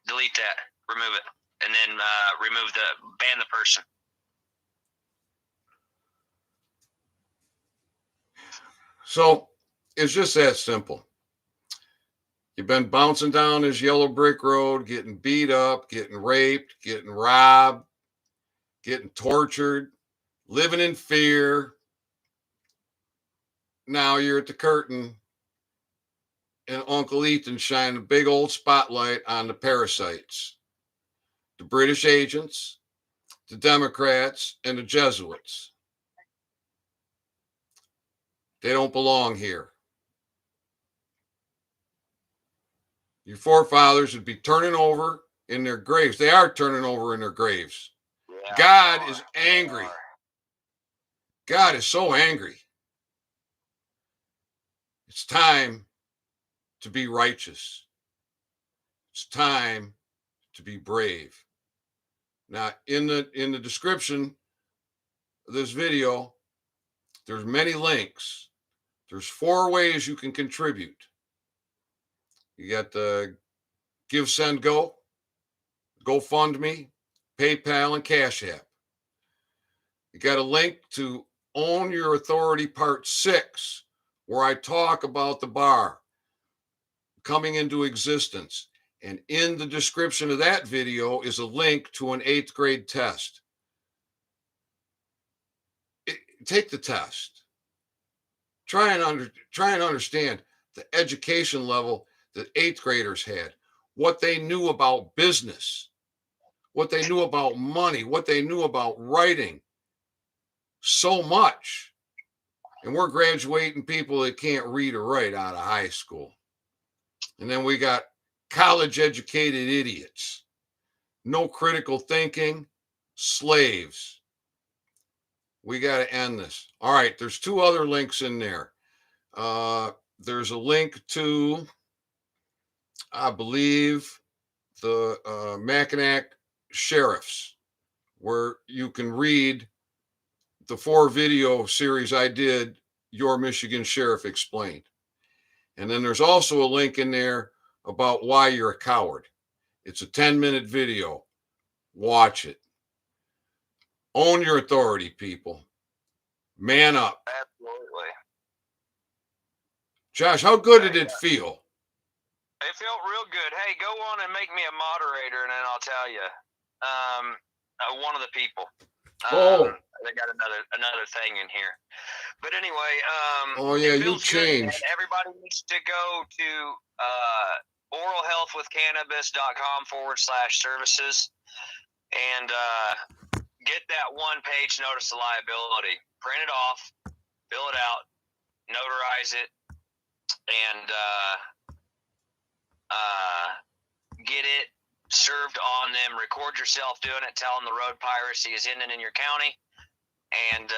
Delete that. Remove it. And then ban the person. So it's just that simple. You've been bouncing down this yellow brick road, getting beat up, getting raped, getting robbed, getting tortured, living in fear. Now you're at the curtain, and Uncle Ethan shining a big old spotlight on the parasites, the British agents, the Democrats, and the Jesuits. They don't belong here. Your forefathers would be turning over in their graves. They are turning over in their graves. Yeah, God is angry. God is so angry. It's time to be righteous. It's time to be brave. Now, in the description of this video, there's many links. There's 4 ways you can contribute. You got the Give, Send, Go, GoFundMe, PayPal, and Cash App. You got a link to Own Your Authority Part 6, where I talk about the bar coming into existence. And in the description of that video is a link to an 8th grade test. Take the test. Try and understand the education level that 8th graders had, what they knew about business, what they knew about money, what they knew about writing. So much. And we're graduating people that can't read or write out of high school. And then we got college educated idiots. No critical thinking, slaves. We got to end this. All right, there's 2 other links in there. There's a link to, I believe, the Mackinac Sheriffs, where you can read the 4 video series I did, Your Michigan Sheriff Explained. And then there's also a link in there about why you're a coward. It's a 10-minute video. Watch it. Own your authority, people. Man up. Absolutely. Josh, how good did it feel? It felt real good. Hey, go on and make me a moderator, and then I'll tell you. One of the people. They got another thing in here. But anyway, oh yeah, you changed. Everybody needs to go to oralhealthwithcannabis.com/services and get that 1-page notice of liability. Print it off, fill it out, notarize it, and get it served on them. Record yourself doing it. Tell them the road piracy is ending in your county. And,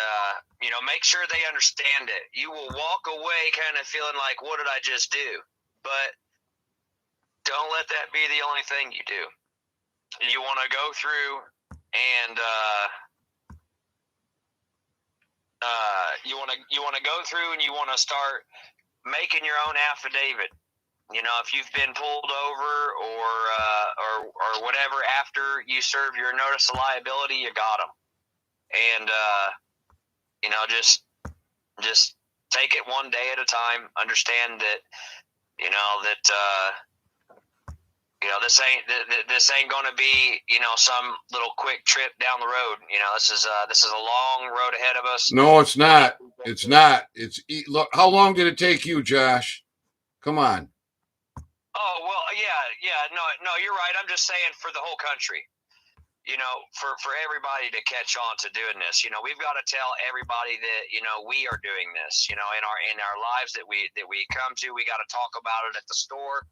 make sure they understand it. You will walk away kind of feeling like, what did I just do? But don't let that be the only thing you do. You want to go through and you want to go through and you want to start making your own affidavit. If you've been pulled over or whatever after you serve your notice of liability, you got them. And just take it one day at a time. Understand that this ain't going to be some little quick trip down the road. This is a long road ahead of us. No, it's not. It's not. Look. How long did it take you, Josh? Come on. Oh well, yeah. No, you're right. I'm just saying for the whole country. For everybody to catch on to doing this, we've got to tell everybody that, we are doing this, in our lives that we come to. We got to talk about it at the store.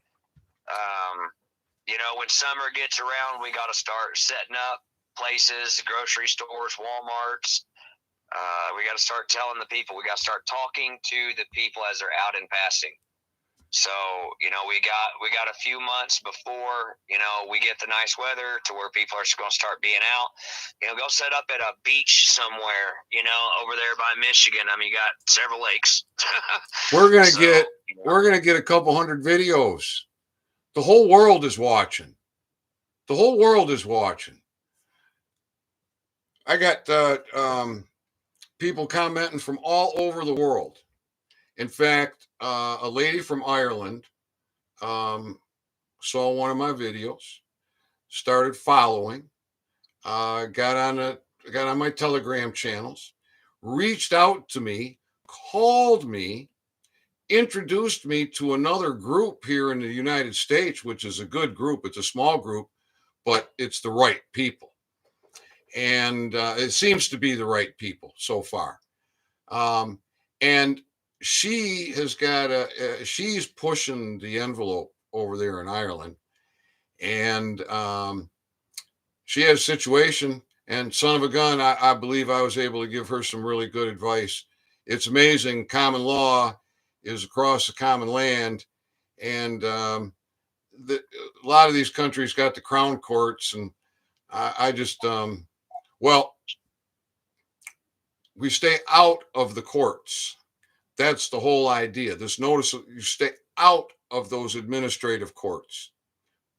You know, when summer gets around, we got to start setting up places, grocery stores, Walmarts. We got to start telling the people. We got to start talking to the people as they're out and passing. So, you know, we got a few months before, you know, we get the nice weather to where people are going to start being out. You know, go set up at a beach somewhere, you know, over there by Michigan. I mean, you got several lakes. We're gonna get a couple hundred videos. The whole world is watching. The whole world is watching. I got people commenting from all over the world. In fact, a lady from Ireland saw one of my videos, started following, got on my Telegram channels, reached out to me, called me, introduced me to another group here in the United States, which is a good group. It's a small group, but it's the right people. And it seems to be the right people so far. And she has got she's pushing the envelope over there in Ireland. And she had a situation, and son of a gun, I believe I was able to give her some really good advice. It's amazing. Common law is across the common land. And a lot of these countries got the crown courts. And I just, well, we stay out of the courts. That's the whole idea. This notice, you stay out of those administrative courts,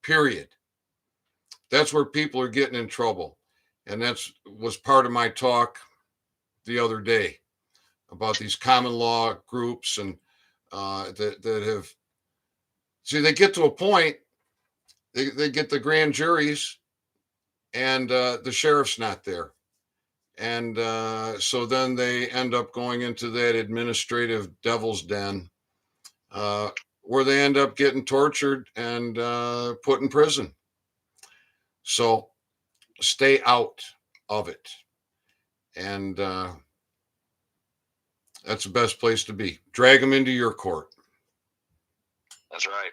period. That's where people are getting in trouble. And was part of my talk the other day about these common law groups and that have, see, they get to a point, they get the grand juries and the sheriff's not there. And so then they end up going into that administrative devil's den where they end up getting tortured and put in prison. So stay out of it. And that's the best place to be. Drag them into your court. That's right.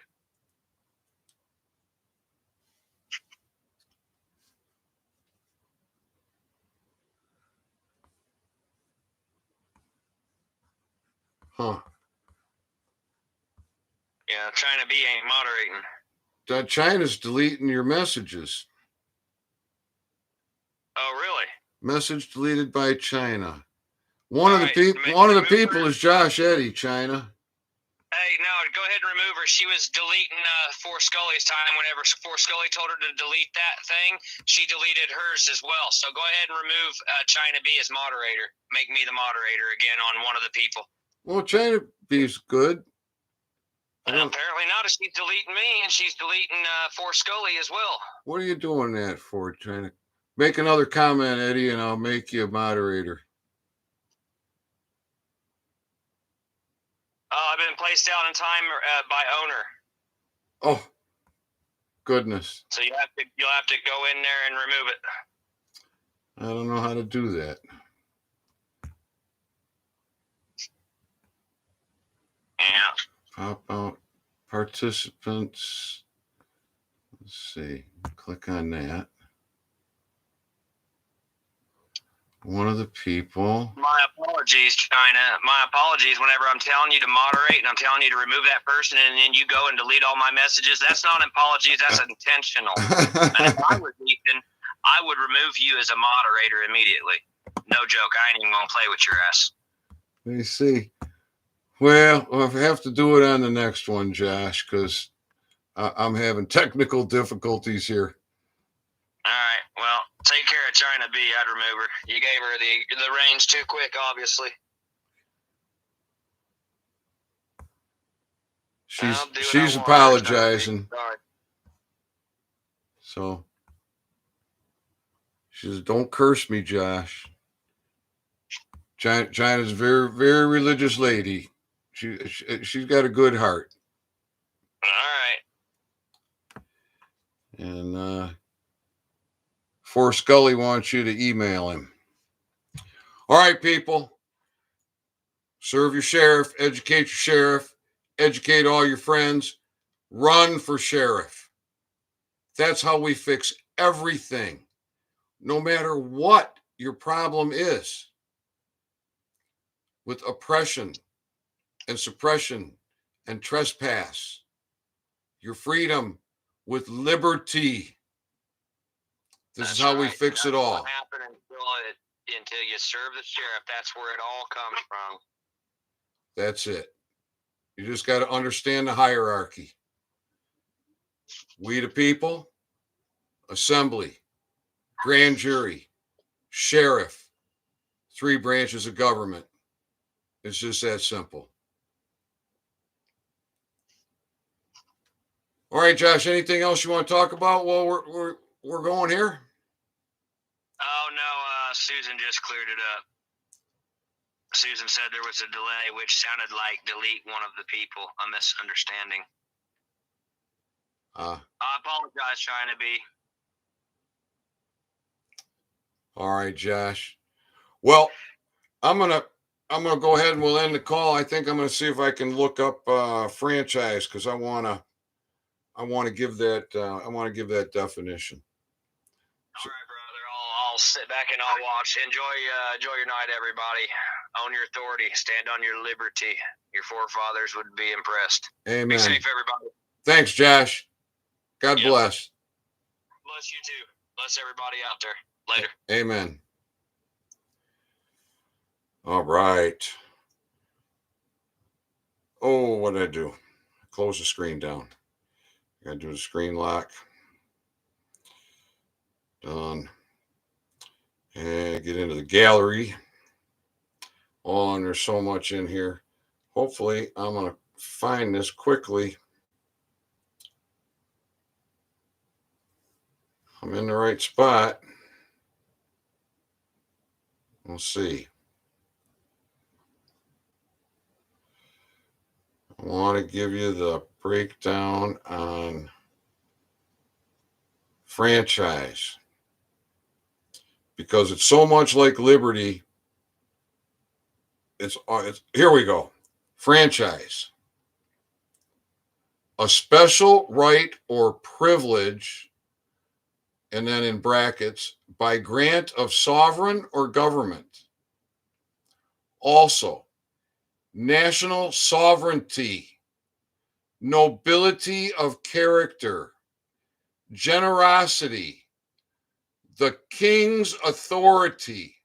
Huh. Yeah, China B ain't moderating. China's deleting your messages. Oh, really? Message deleted by China. One of the people is Josh Eddy, China. Hey, no, go ahead and remove her. She was deleting For Scully's time. Whenever For Scully told her to delete that thing, she deleted hers as well. So go ahead and remove China B as moderator. Make me the moderator again on one of the people. Well, China B's good. Apparently not. She's deleting me, and she's deleting For Scully as well. What are you doing that for, China? Make another comment, Eddie, and I'll make you a moderator. I've been placed out in time by owner. Oh, goodness. So you'll have to go in there and remove it. I don't know how to do that. Yeah. Pop out participants. Let's see. Click on that. One of the people. My apologies, China. My apologies whenever I'm telling you to moderate and I'm telling you to remove that person and then you go and delete all my messages. That's not apologies. That's intentional. And if I was Ethan, I would remove you as a moderator immediately. No joke. I ain't even going to play with your ass. Let me see. Well, I'll have to do it on the next one, Josh, because I'm having technical difficulties here. All right. Well, take care of China B. I'd remove her. You gave her the reins too quick, obviously. She's apologizing. Sorry. So she says, "Don't curse me, Josh." China's a very, very religious lady. She's got a good heart. All right. And For Scully wants you to email him. All right, people. Serve your sheriff. Educate your sheriff. Educate all your friends. Run for sheriff. That's how we fix everything, no matter what your problem is with oppression and suppression and trespass. Your freedom with liberty. This is how we fix it all. What happened until you serve the sheriff. That's where it all comes from. That's it. You just got to understand the hierarchy. We the people, assembly, grand jury, sheriff, 3 branches of government. It's just that simple. All right, Josh, anything else you want to talk about while we're going here? Oh, no, Susan just cleared it up. Susan said there was a delay, which sounded like delete one of the people, a misunderstanding. I apologize, trying to be. All right, Josh. Well, I'm gonna go ahead and we'll end the call. I think I'm gonna see if I can look up franchise because I wanna give that definition. All right, brother. I'll sit back and I'll watch. Enjoy your night, everybody. Own your authority. Stand on your liberty. Your forefathers would be impressed. Amen. Be safe, everybody. Thanks, Josh. God bless. Bless you too. Bless everybody out there. Later. Amen. All right. Oh, what did I do? Close the screen down. I gotta do the screen lock. Done. And get into the gallery. Oh, and there's so much in here. Hopefully, I'm gonna find this quickly. I'm in the right spot. We'll see. I want to give you the breakdown on franchise because it's so much like liberty. It's here we go. Franchise. A special right or privilege, and then in brackets, by grant of sovereign or government. Also, national sovereignty, nobility of character, generosity, the king's authority,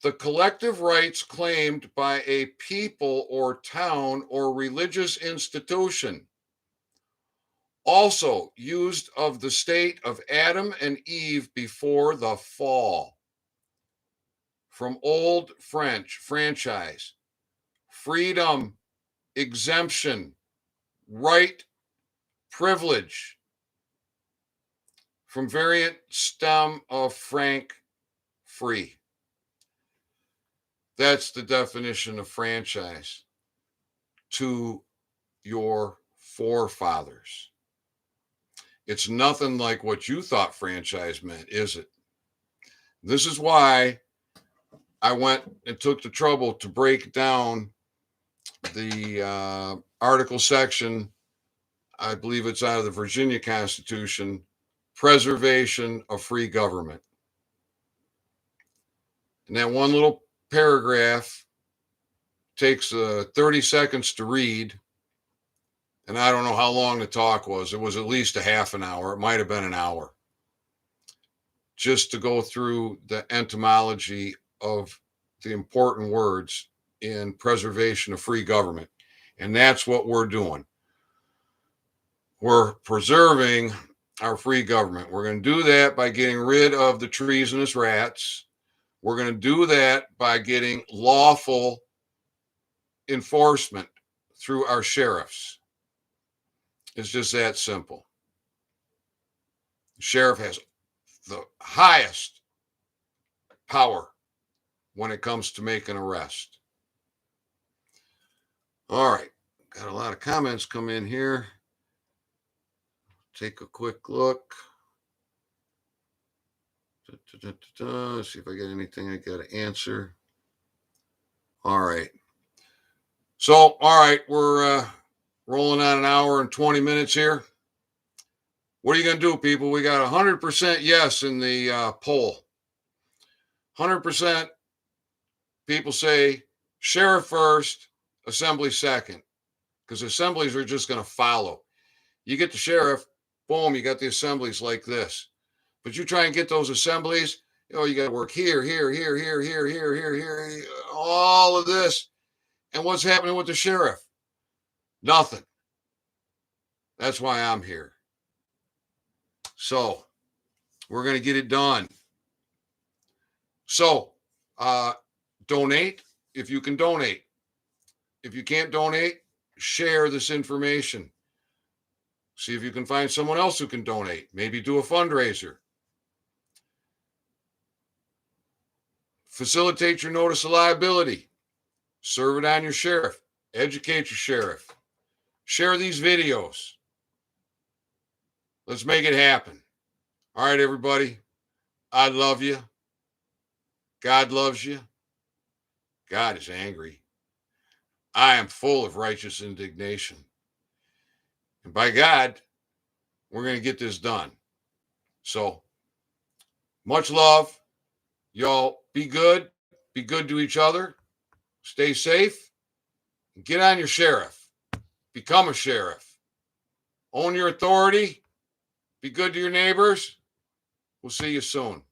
the collective rights claimed by a people or town or religious institution, also used of the state of Adam and Eve before the fall. From Old French, franchise, freedom, exemption, right, privilege. From variant stem of franc, free. That's the definition of franchise to your forefathers. It's nothing like what you thought franchise meant, is it? This is why I went and took the trouble to break down the article section. I believe it's out of the Virginia Constitution, preservation of free government. And that one little paragraph takes 30 seconds to read. And I don't know how long the talk was. It was at least a half an hour. It might have been an hour. Just to go through the etymology of the important words in preservation of free government. And that's what we're doing. We're preserving our free government. We're going to do that by getting rid of the treasonous rats. We're going to do that by getting lawful enforcement through our sheriffs. It's just that simple. The sheriff has the highest power when it comes to making an arrest. All right. Got a lot of comments come in here. Take a quick look. See if I get anything I got to answer. All right. So, all right, we're rolling on an hour and 20 minutes here. What are you going to do, people? We got 100% yes in the poll. 100% people say sheriff first, assembly second, because assemblies are just going to follow. You get the sheriff, boom, you got the assemblies like this. But you try and get those assemblies, you got to work here, all of this. And what's happening with the sheriff? Nothing. That's why I'm here. So we're going to get it done. So donate if you can donate. If you can't donate, share this information. See if you can find someone else who can donate. Maybe do a fundraiser. Facilitate your notice of liability. Serve it on your sheriff. Educate your sheriff. Share these videos. Let's make it happen. All right, everybody. I love you. God loves you. God is angry. I am full of righteous indignation. And by God, we're going to get this done. So, much love. Y'all be good. Be good to each other. Stay safe. Get on your sheriff. Become a sheriff. Own your authority. Be good to your neighbors. We'll see you soon.